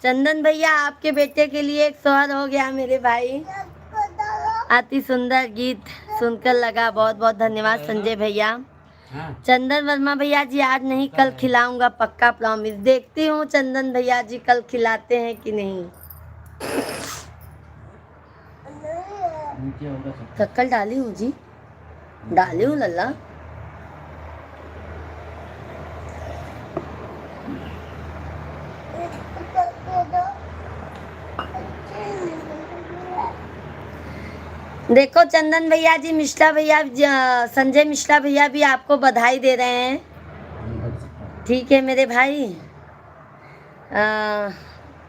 चंदन भैया आपके बेटे के लिए एक सोहर हो गया मेरे भाई अति सुंदर गीत सुनकर लगा बहुत बहुत धन्यवाद संजय भैया चंदन वर्मा भैया जी आज नहीं कल खिलाऊंगा पक्का प्रॉमिस देखती हूँ चंदन भैया जी कल खिलाते हैं कि नहीं शक्कर डाली हूँ जी डाली हूँ लल्ला देखो चंदन भैया जी मिश्रा भैया संजय मिश्रा भैया भी आपको बधाई दे रहे हैं ठीक है मेरे भाई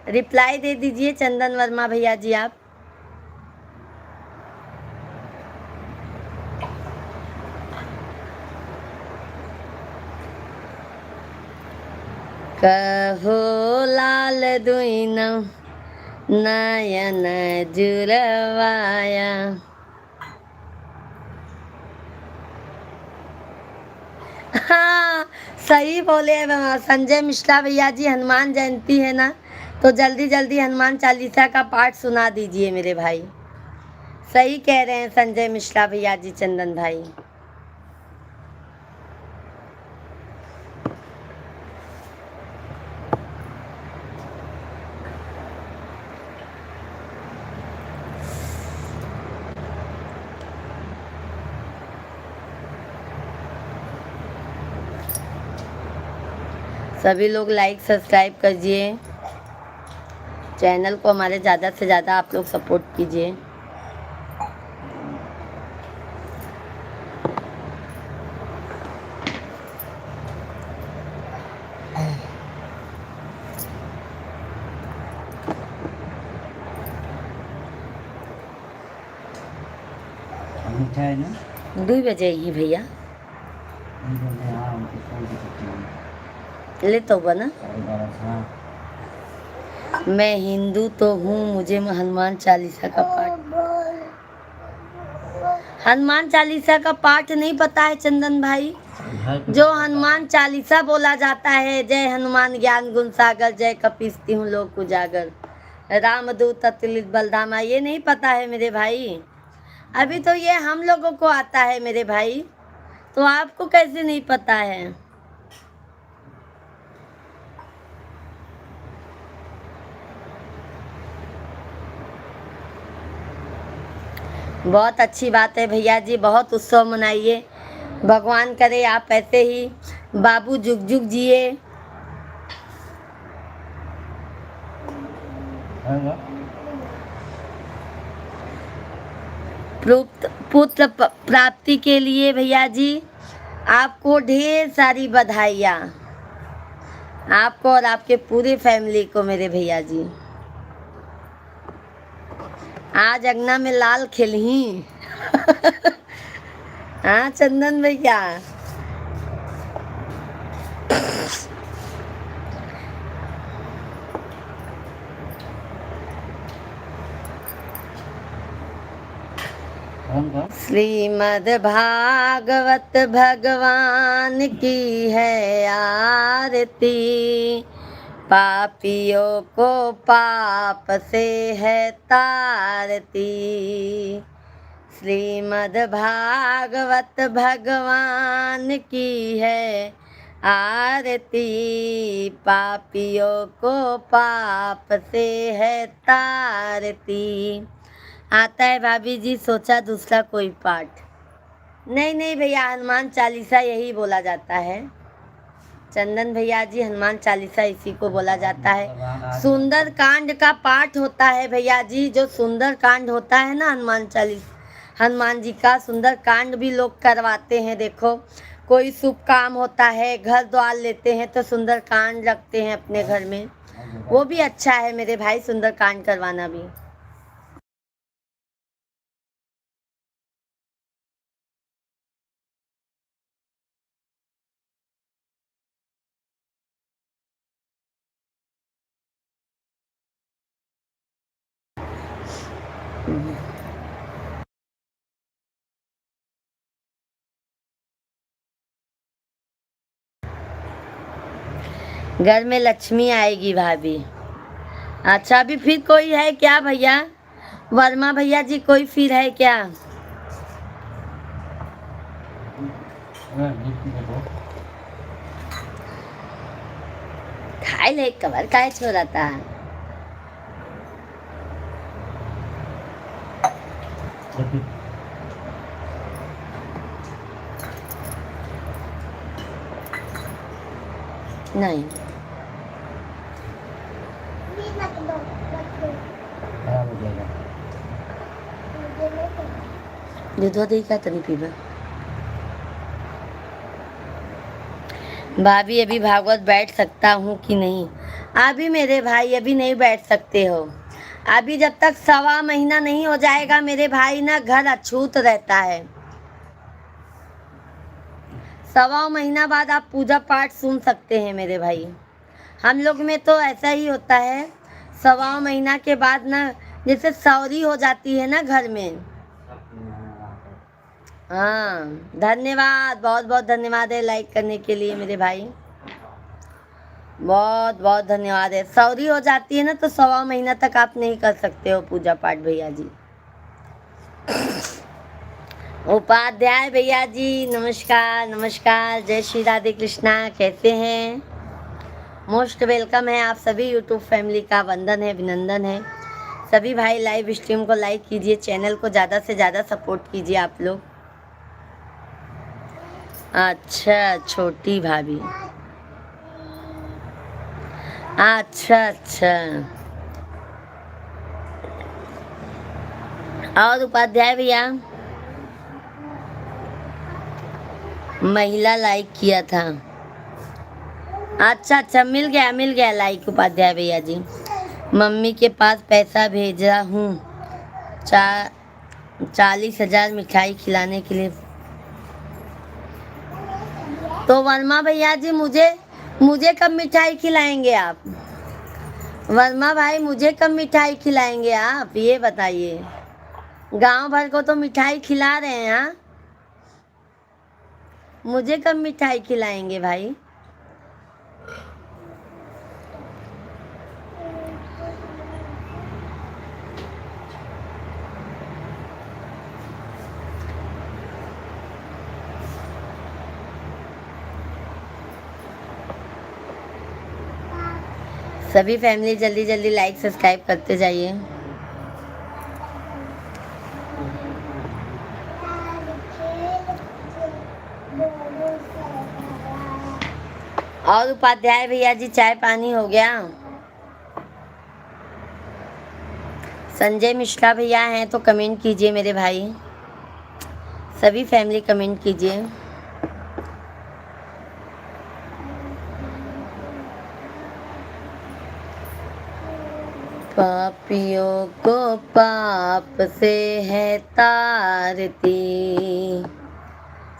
रिप्लाई दे दीजिए चंदन वर्मा भैया जी आप कहो लाल दुइन नयन जुरवाया हाँ सही बोले संजय मिश्रा भैया जी हनुमान जयंती है ना तो जल्दी जल्दी हनुमान चालीसा का पाठ सुना दीजिए मेरे भाई सही कह रहे हैं संजय मिश्रा भैया जी चंदन भाई सभी लोग लाइक सब्सक्राइब कीजिए चैनल को हमारे ज़्यादा से ज़्यादा आप लोग सपोर्ट कीजिए दो बजे ही भैया ले तो बना मैं हिंदू तो हूँ मुझे हनुमान चालीसा का पाठ हनुमान चालीसा का पाठ नहीं पता है चंदन भाई जो हनुमान चालीसा बोला जाता है जय हनुमान ज्ञान गुण सागर जय कपीस हूँ लोक उजागर रामदूत अतुलित बलधामा ये नहीं पता है मेरे भाई अभी तो ये हम लोगों को आता है मेरे भाई तो आपको कैसे नहीं पता है बहुत अच्छी बात है भैया जी बहुत उत्सव मनाइए भगवान करे आप ऐसे ही बाबू जुग जुग जिए पुत्र प्राप्ति के लिए भैया जी आपको ढेर सारी बधाइयाँ आपको और आपके पूरे फैमिली को मेरे भैया जी आज अंगना में लाल खिलही हाँ चंदन भैया श्रीमद् भागवत भगवान की है आरती पापियों को पाप से है तारती श्रीमद् भागवत भगवान की है आरती, पापियों को पाप से है तारती। आता है भाभी जी, सोचा दूसरा कोई पाठ। नहीं भैया, हनुमान चालीसा यही बोला जाता है। चंदन भैया जी, हनुमान चालीसा इसी को बोला जाता है। सुंदर कांड का पाठ होता है भैया जी, जो सुंदर कांड होता है ना हनुमान जी का सुंदर कांड भी लोग करवाते हैं। देखो, कोई शुभ काम होता है, घर द्वार लेते हैं तो सुंदर कांड रखते हैं अपने घर में। वो भी अच्छा है मेरे भाई, सुंदर कांड करवाना भी। घर में लक्ष्मी आएगी भाभी। अच्छा, अभी फिर कोई है क्या भैया? वर्मा भैया जी, कोई फिर है क्या? खाए ले कवर काहे छोड़ता है? नहीं, ये रख दो, रख दो। दूध दही का तनी पीबा। भाभी, अभी भागवत बैठ सकता हूँ कि नहीं? अभी मेरे भाई, अभी नहीं बैठ सकते हो। अभी जब तक 1.25 महीना नहीं हो जाएगा मेरे भाई ना, घर अछूत रहता है। 1.25 महीना बाद आप पूजा पाठ सुन सकते हैं मेरे भाई। हम लोग में तो ऐसा ही होता है, 1.25 महीना के बाद ना जैसे सौरी हो जाती है ना घर में। हाँ, धन्यवाद, बहुत बहुत धन्यवाद है लाइक करने के लिए मेरे भाई, बहुत बहुत धन्यवाद है। सौरी हो जाती है ना तो 1.25 महीना तक आप नहीं कर सकते हो पूजा पाठ भैया जी। उपाध्याय भैया जी, नमस्कार नमस्कार, जय श्री राधे कृष्णा, कैसे हैं? मोस्ट वेलकम है आप सभी। यूट्यूब फैमिली का वंदन है, अभिनंदन है। सभी भाई लाइव स्ट्रीम को लाइक कीजिए, चैनल को ज़्यादा से ज़्यादा सपोर्ट कीजिए आप लोग। अच्छा, छोटी भाभी, अच्छा। और उपाध्याय भैया, महिला लाइक किया था। अच्छा, मिल गया लाइक उपाध्याय भैया जी। मम्मी के पास पैसा भेजा हूँ 40,000 मिठाई खिलाने के लिए। तो वर्मा भैया जी, मुझे कब मिठाई खिलाएंगे आप? वर्मा भाई, मुझे कब मिठाई खिलाएंगे आप, ये बताइए। गांव भर को तो मिठाई खिला रहे हैं। हाँ, मुझे कब मिठाई खिलाएंगे भाई? सभी फैमिली जल्दी जल्दी लाइक सब्सक्राइब करते जाइए। और उपाध्याय भैया जी, चाय पानी हो गया? संजय मिश्रा भैया हैं तो कमेंट कीजिए मेरे भाई, सभी फैमिली कमेंट कीजिए। पापियों को पाप से है तारती,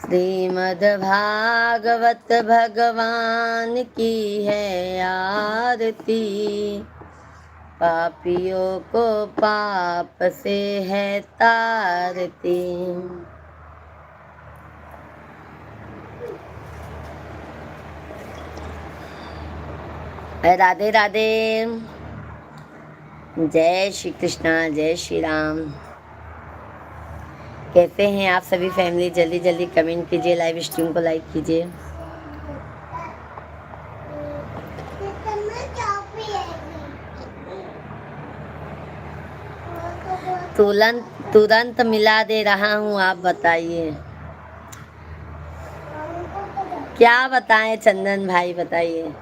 श्रीमद् भागवत भगवान की है आरती, पापियों को पाप से है तारती। राधे राधे, जय श्री कृष्णा, जय श्री राम। कैसे हैं आप सभी फैमिली? जल्दी जल्दी कमेंट कीजिए, लाइव स्ट्रीम को लाइक कीजिए। तुरंत तुरंत मिला दे रहा हूँ, आप बताइए क्या बताएं? चंदन भाई बताइए।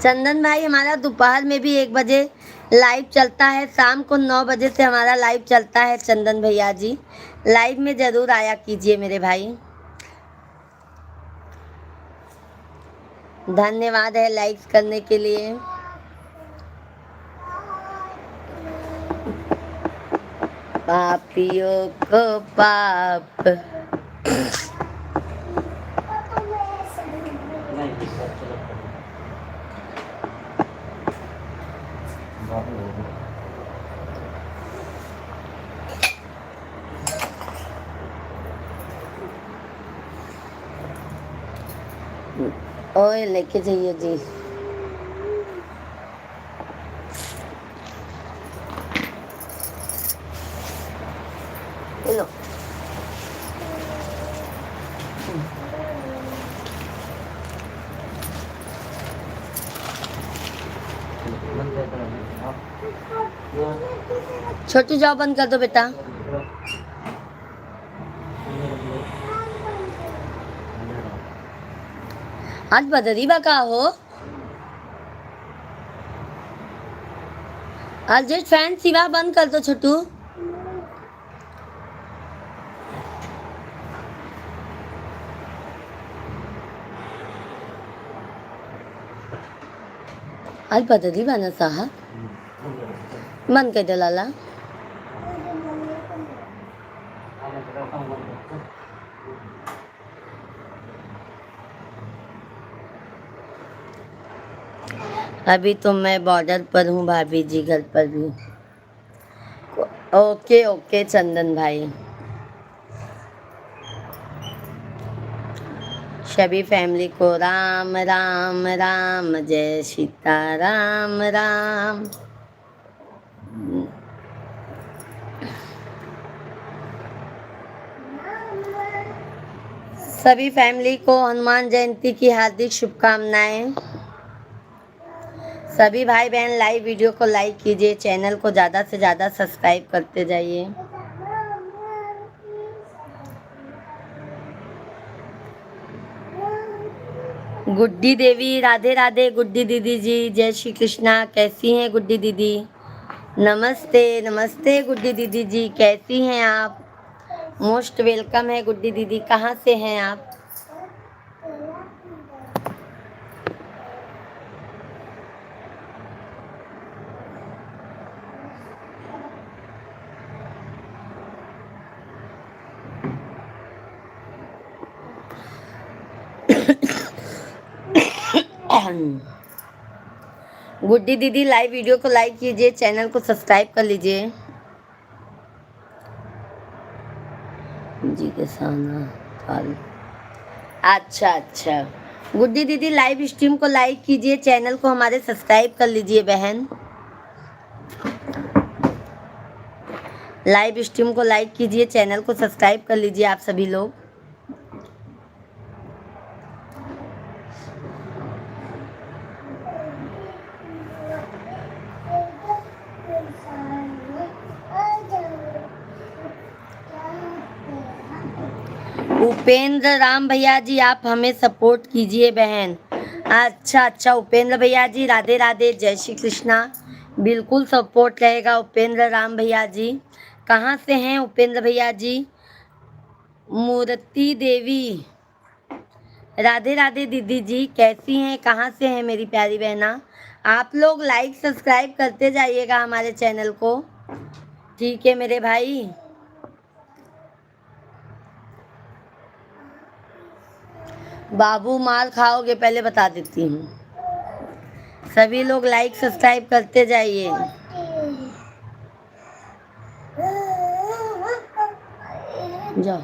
चंदन भाई हमारा दोपहर में भी 1 बजे लाइव चलता है, शाम को 9 बजे से हमारा लाइव चलता है। चंदन भैया जी लाइव में जरूर आया कीजिए मेरे भाई। धन्यवाद है लाइक्स करने के लिए। पापियों को पाप। ओए लेके जाइए जी। लो छोटी जाओ, बंद कर दो बेटा। आज बदरीबा का हो, आज जेट फैन सिवा बंद कर दो छोटू। आज बदरीबा ना साहब, बंद कर दो लाला। अभी तो मैं बॉर्डर पर हूँ भाभी जी, घर पर भी। ओके ओके चंदन भाई। सभी फैमिली को राम राम राम, जय सीता राम राम। सभी फैमिली को हनुमान जयंती की हार्दिक शुभकामनाएं। सभी भाई बहन लाइव वीडियो को लाइक कीजिए, चैनल को ज़्यादा से ज़्यादा सब्सक्राइब करते जाइए। गुड्डी देवी राधे राधे। गुड्डी दीदी जी जय श्री कृष्णा, कैसी हैं गुड्डी दीदी? नमस्ते नमस्ते गुड्डी दीदी जी, कैसी हैं आप? मोस्ट वेलकम है गुड्डी दीदी। कहाँ से हैं आप? गुड्डी दीदी लाइव वीडियो को लाइक कीजिए, चैनल को सब्सक्राइब कर लीजिए। जी के साथ अच्छा अच्छा। गुड्डी दीदी लाइव स्ट्रीम को लाइक कीजिए, चैनल को हमारे सब्सक्राइब कर लीजिए बहन। लाइव स्ट्रीम को लाइक कीजिए, चैनल को सब्सक्राइब कर लीजिए आप सभी लोग। उपेंद्र राम भैया जी आप हमें सपोर्ट कीजिए बहन। अच्छा अच्छा उपेंद्र भैया जी राधे राधे, जय श्री कृष्णा। बिल्कुल सपोर्ट रहेगा उपेंद्र राम भैया जी। कहाँ से हैं उपेंद्र भैया जी? मूर्ति देवी राधे राधे दीदी जी, कैसी हैं? कहाँ से हैं मेरी प्यारी बहना? आप लोग लाइक सब्सक्राइब करते जाइएगा हमारे चैनल को, ठीक है मेरे भाई। बाबू मार खाओगे पहले बता देती हूँ। सभी लोग लाइक सब्सक्राइब करते जाइए। जाओ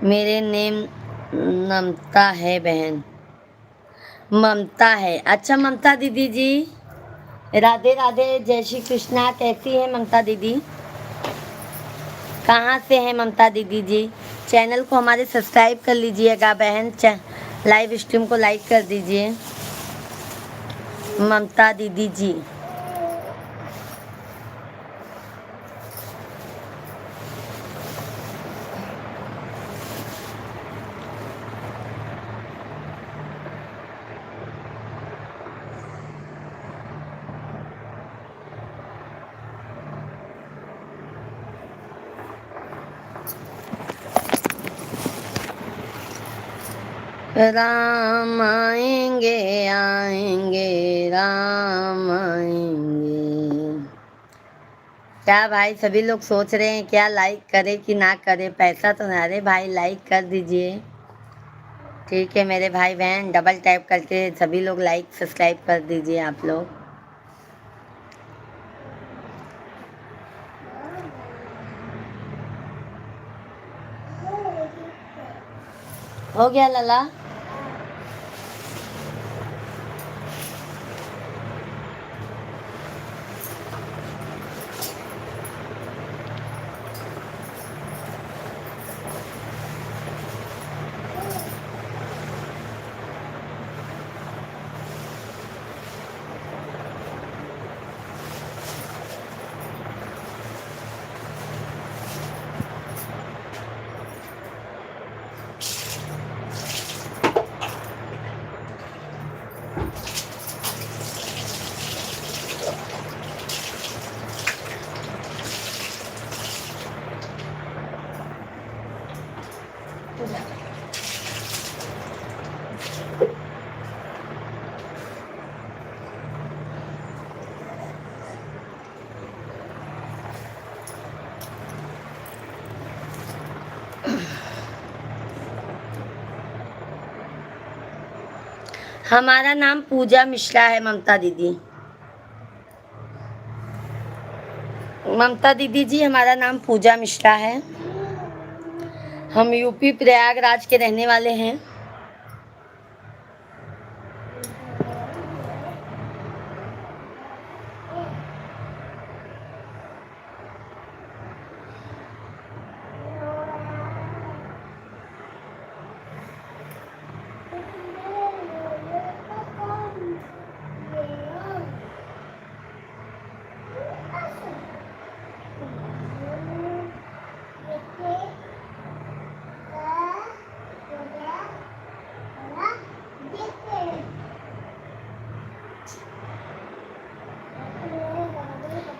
मेरे नेम ममता है बहन। ममता है, अच्छा ममता दीदी जी, राधे राधे, जय श्री कृष्णा। कैसी है ममता दीदी? कहाँ से है ममता दीदी जी? चैनल को हमारे सब्सक्राइब कर लीजिएगा बहन, लाइव स्ट्रीम को लाइक कर दीजिए ममता दीदी जी। राम आएंगे आएंगे राम आएंगे। क्या भाई सभी लोग सोच रहे हैं क्या लाइक करे कि ना करे? पैसा तो ना, अरे भाई लाइक कर दीजिए। ठीक है मेरे भाई बहन, डबल टैप करके सभी लोग लाइक सब्सक्राइब कर दीजिए आप लोग। हो गया लला? हमारा नाम पूजा मिश्रा है ममता दीदी। ममता दीदी जी हमारा नाम पूजा मिश्रा है। हम यूपी प्रयागराज के रहने वाले हैं।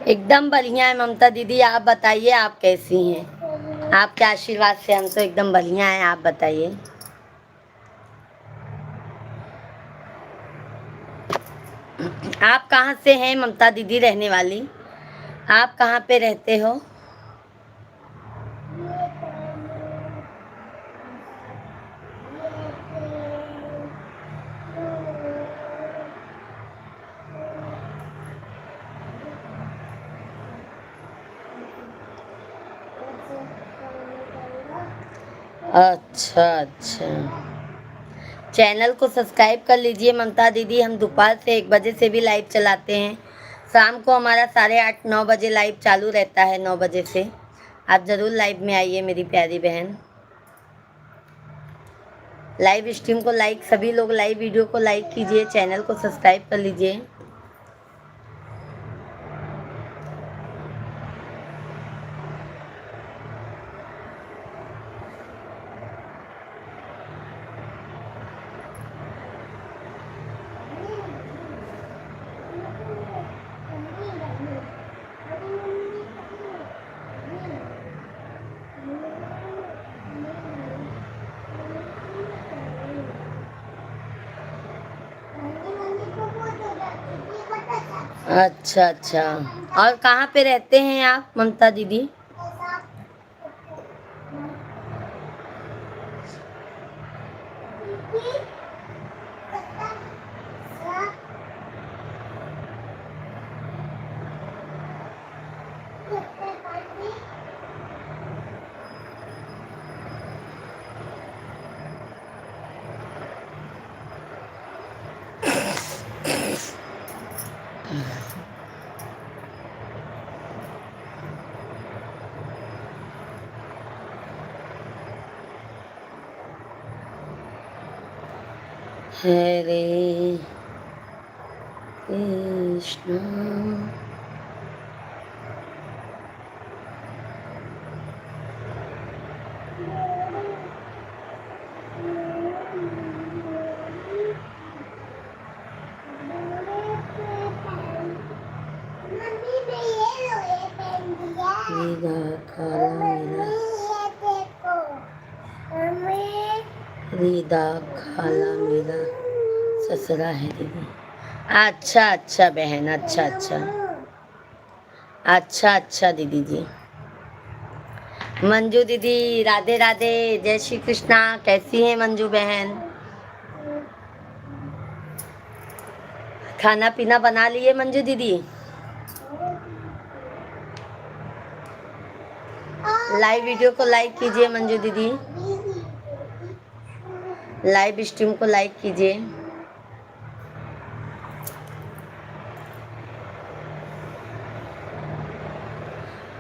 एकदम बढ़िया है ममता दीदी, आप बताइए आप कैसी हैं? आपके आशीर्वाद से हम तो एकदम बढ़िया हैं, आप बताइए। आप कहाँ से हैं ममता दीदी रहने वाली? आप कहाँ पे रहते हो? अच्छा अच्छा, चैनल को सब्सक्राइब कर लीजिए ममता दीदी। हम दोपहर से 1 बजे से भी लाइव चलाते हैं। शाम को हमारा 8:30-9 बजे लाइव चालू रहता है, 9 बजे से। आप ज़रूर लाइव में आइए मेरी प्यारी बहन। लाइव स्ट्रीम को लाइक, सभी लोग लाइव वीडियो को लाइक कीजिए, चैनल को सब्सक्राइब कर लीजिए। अच्छा अच्छा, और कहाँ पे रहते हैं आप ममता दीदी? हरे कृष्णा मम्मी ने ये लोहे पहन दिया। रीधा काला मेरा ये देखो मम्मी। रीधा खाला मेरा ससुरा है दीदी। अच्छा अच्छा बहन, अच्छा अच्छा अच्छा अच्छा दीदी जी। मंजू दीदी राधे राधे, जय श्री कृष्णा। कैसी है मंजू बहन? खाना पीना बना लिए मंजू दीदी? लाइव वीडियो को लाइक कीजिए मंजू दीदी, लाइव स्ट्रीम को लाइक कीजिए।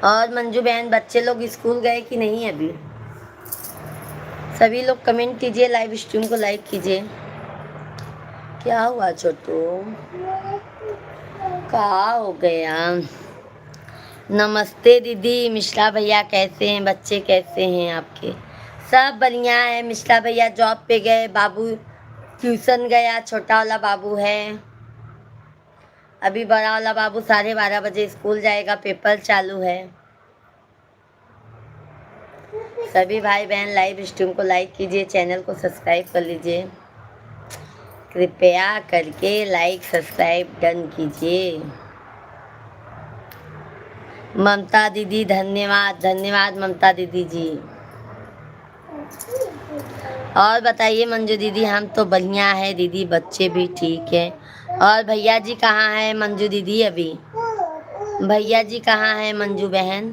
और मंजू बहन बच्चे लोग स्कूल गए कि नहीं अभी? सभी लोग कमेंट कीजिए, लाइव स्ट्रीम को लाइक कीजिए। क्या हुआ छोटू, क्या हो गया? नमस्ते दीदी। मिश्रा भैया कैसे हैं? बच्चे कैसे हैं आपके? सब बढ़िया है। मिश्रा भैया जॉब पे गए, बाबू ट्यूशन गया, छोटा वाला बाबू है। अभी बड़ा वाला बाबू 12:30 बजे स्कूल जाएगा, पेपर चालू है। सभी भाई बहन लाइव स्ट्रीम को लाइक कीजिए, चैनल को सब्सक्राइब कर लीजिए। कृपया करके लाइक सब्सक्राइब डन कीजिए। ममता दीदी धन्यवाद, धन्यवाद ममता दीदी जी। और बताइए मंजू दीदी? हम तो बढ़िया है दीदी, बच्चे भी ठीक है। और भैया जी कहाँ है मंजू दीदी? अभी भैया जी कहाँ है मंजू बहन?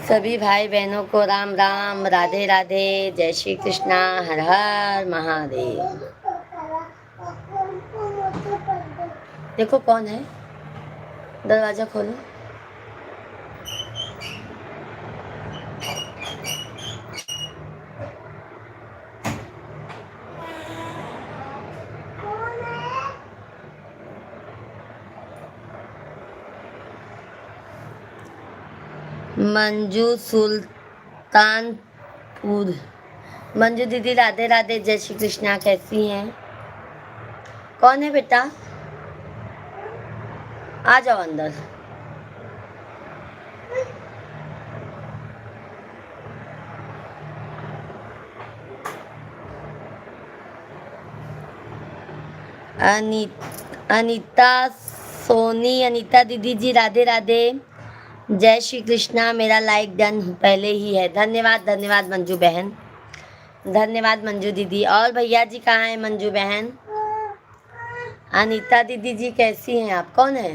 सभी भाई बहनों को राम राम, राधे राधे, जय श्री कृष्णा, हर हर महादेव। देखो कौन है, दरवाजा खोलो। मंजू सुल्तानपुर। मंजू दीदी राधे राधे, जय श्री कृष्णा। कैसी हैं? कौन है बेटा? आ जाओ अंदर। अनीता सोनी, अनीता दीदी जी राधे राधे, जय श्री कृष्णा। मेरा लाइक डन पहले ही है। धन्यवाद धन्यवाद मंजू बहन, धन्यवाद मंजू दीदी। और भैया जी कहाँ हैं मंजू बहन? अनीता दीदी जी कैसी हैं आप? कौन है?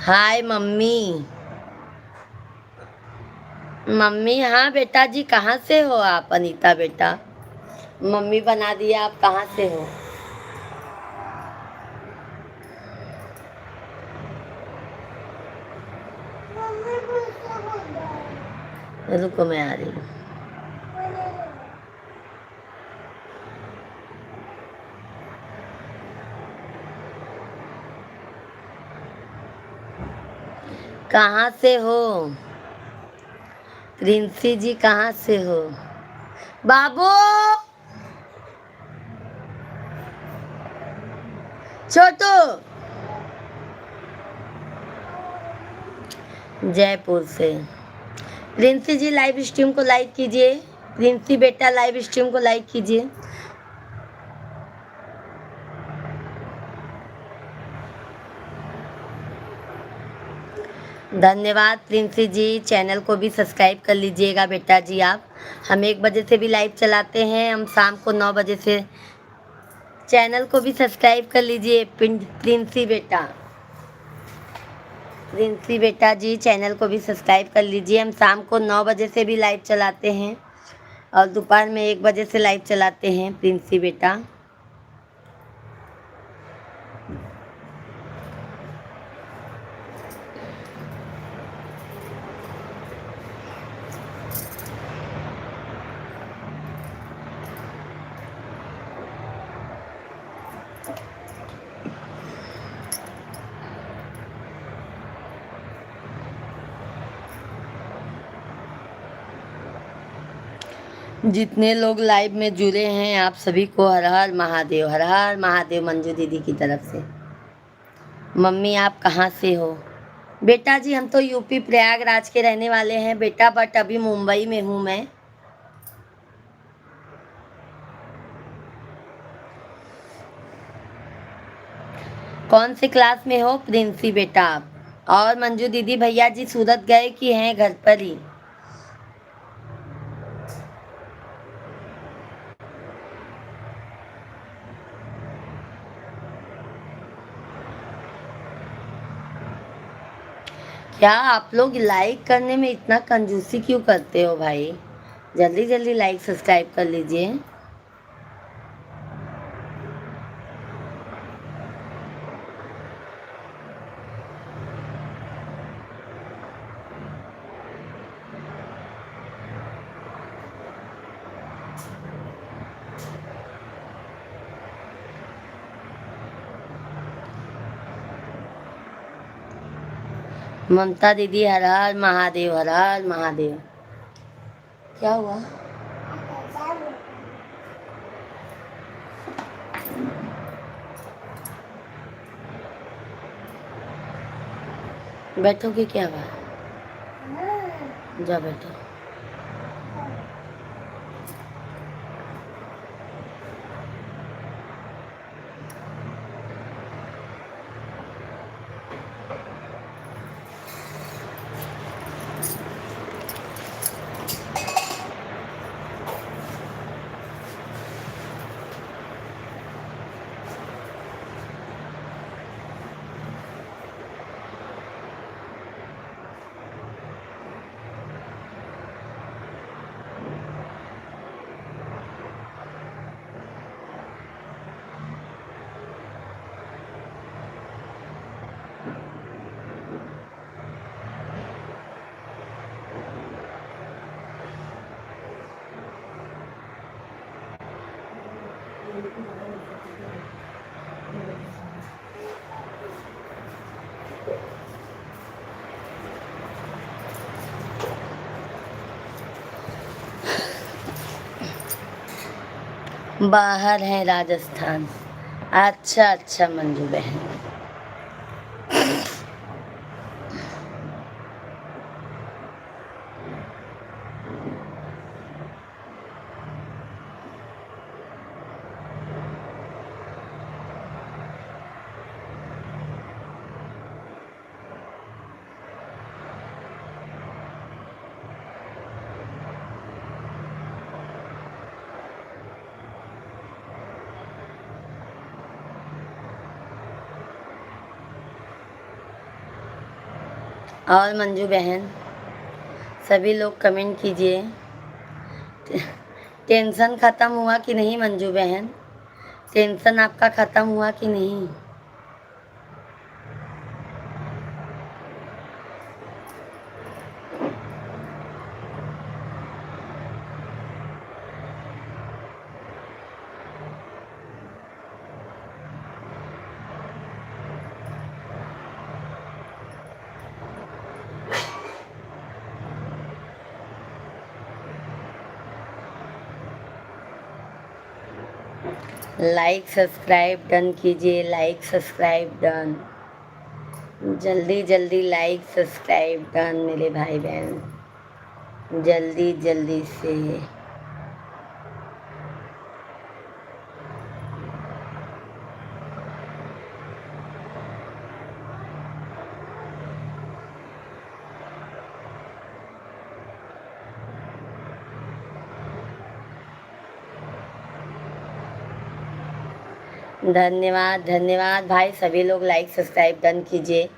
हाय मम्मी। मम्मी हाँ बेटा जी, कहाँ से हो आप? अनीता बेटा मम्मी बना दिया, आप कहाँ से हो? रुको मैं आ रही हूँ। कहाँ से हो प्रिंसी जी? कहाँ से हो बाबू? छोटू जयपुर से। प्रिंसी जी लाइव स्ट्रीम को लाइक कीजिए। प्रिंसी बेटा लाइव स्ट्रीम को लाइक कीजिए। धन्यवाद प्रिंसी जी, चैनल को भी सब्सक्राइब कर लीजिएगा बेटा जी आप। हम 1 बजे से भी लाइव चलाते हैं, हम शाम को 9 बजे से। चैनल को भी सब्सक्राइब कर लीजिए प्रिंसी बेटा। प्रिंसी बेटा जी चैनल को भी सब्सक्राइब कर लीजिए। हम शाम को 9 बजे से भी लाइव चलाते हैं और दोपहर में 1 बजे से लाइव चलाते हैं प्रिंसी बेटा। जितने लोग लाइव में जुड़े हैं आप सभी को हर हर महादेव, हर हर महादेव। मंजू दीदी की तरफ से। मम्मी आप कहाँ से हो? बेटा जी हम तो यूपी प्रयागराज के रहने वाले हैं बेटा, बट अभी मुंबई में हूँ मैं। कौन से क्लास में हो प्रिंसी बेटा आप? और मंजू दीदी भैया जी सूरत गए कि हैं घर पर ही? क्या आप लोग लाइक करने में इतना कंजूसी क्यों करते हो भाई? जल्दी जल्दी लाइक सब्सक्राइब कर लीजिए। ममता दीदी हर हर महादेव, हर हर महादेव। क्या हुआ? बैठोगे क्या हुआ? जा बैठो। बाहर है राजस्थान। अच्छा अच्छा मंजू बहन। और मंजू बहन सभी लोग कमेंट कीजिए। टेंशन ख़त्म हुआ कि नहीं मंजू बहन? टेंशन आपका ख़त्म हुआ कि नहीं? लाइक सब्सक्राइब डन कीजिए, लाइक सब्सक्राइब डन। जल्दी जल्दी लाइक सब्सक्राइब डन मेरे भाई बहन, जल्दी जल्दी से। धन्यवाद धन्यवाद भाई, सभी लोग लाइक सब्सक्राइब डन कीजिए,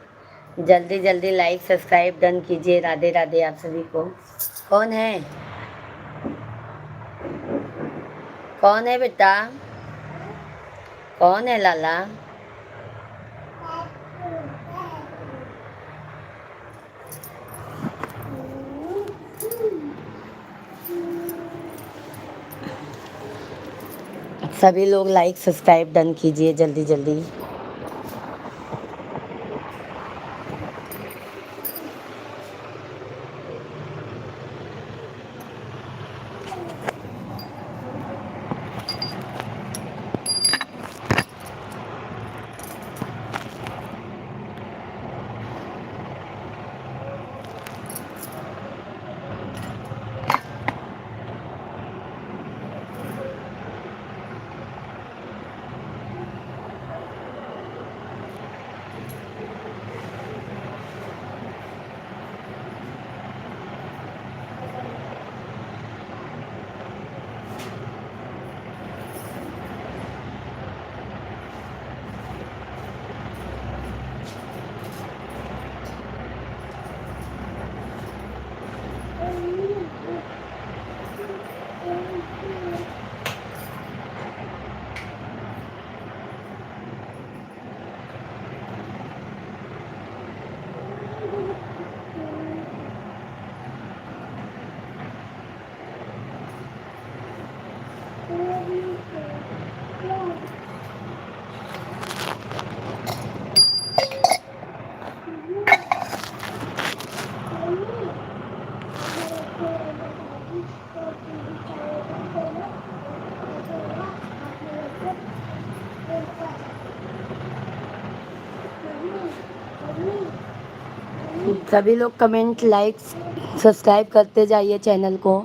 जल्दी जल्दी लाइक सब्सक्राइब डन कीजिए। राधे राधे आप सभी को। कौन है? कौन है बेटा? कौन है लाला? सभी लोग लाइक सब्सक्राइब डन कीजिए जल्दी जल्दी। सभी लोग कमेंट लाइक सब्सक्राइब करते जाइए चैनल को।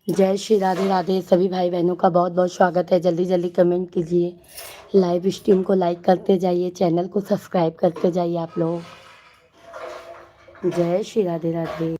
जय श्री राधे राधे। सभी भाई बहनों का बहुत बहुत स्वागत है। जल्दी जल्दी कमेंट कीजिए, लाइव स्ट्रीम को लाइक करते जाइए, चैनल को सब्सक्राइब करते जाइए आप लोग। जय श्री राधे राधे।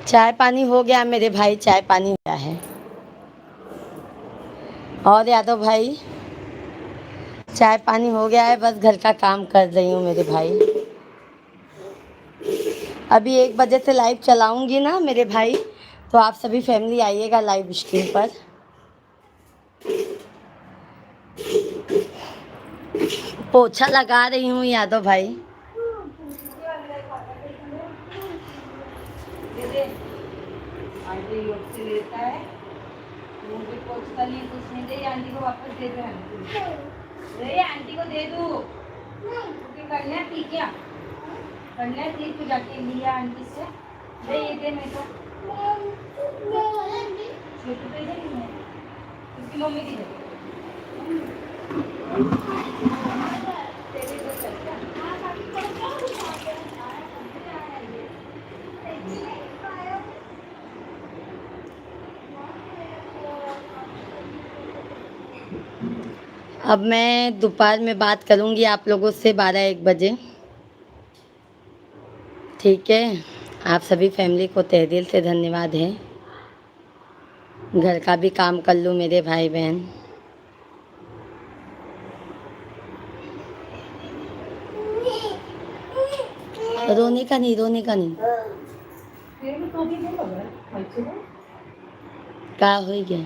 चाय पानी हो गया मेरे भाई, चाय पानी हुआ है। और यादव भाई, चाय पानी हो गया है, बस घर का काम कर रही हूँ मेरे भाई। अभी 1 बजे से लाइव चलाऊंगी ना मेरे भाई, तो आप सभी फैमिली आइएगा लाइव स्ट्रीम पर। पोछा लगा रही हूँ यादव भाई। आंटी योग से लेता है, मुझे पोछता नहीं, कुछ नहीं दे, आंटी को वापस दे दो, आंटी को दे दो। करना है ठीक है, करना है ठीक, तो जाके लिया आंटी से, दे ये दे मेरे को, छोटू पे दे, उसकी मम्मी की दे। अब मैं दोपहर में बात करूंगी आप लोगों से 12-1 बजे, ठीक है। आप सभी फैमिली को तहे दिल से धन्यवाद है। घर का भी काम कर लूँ मेरे भाई बहन। रोने का नहीं, रोने का नहीं। का हो गया?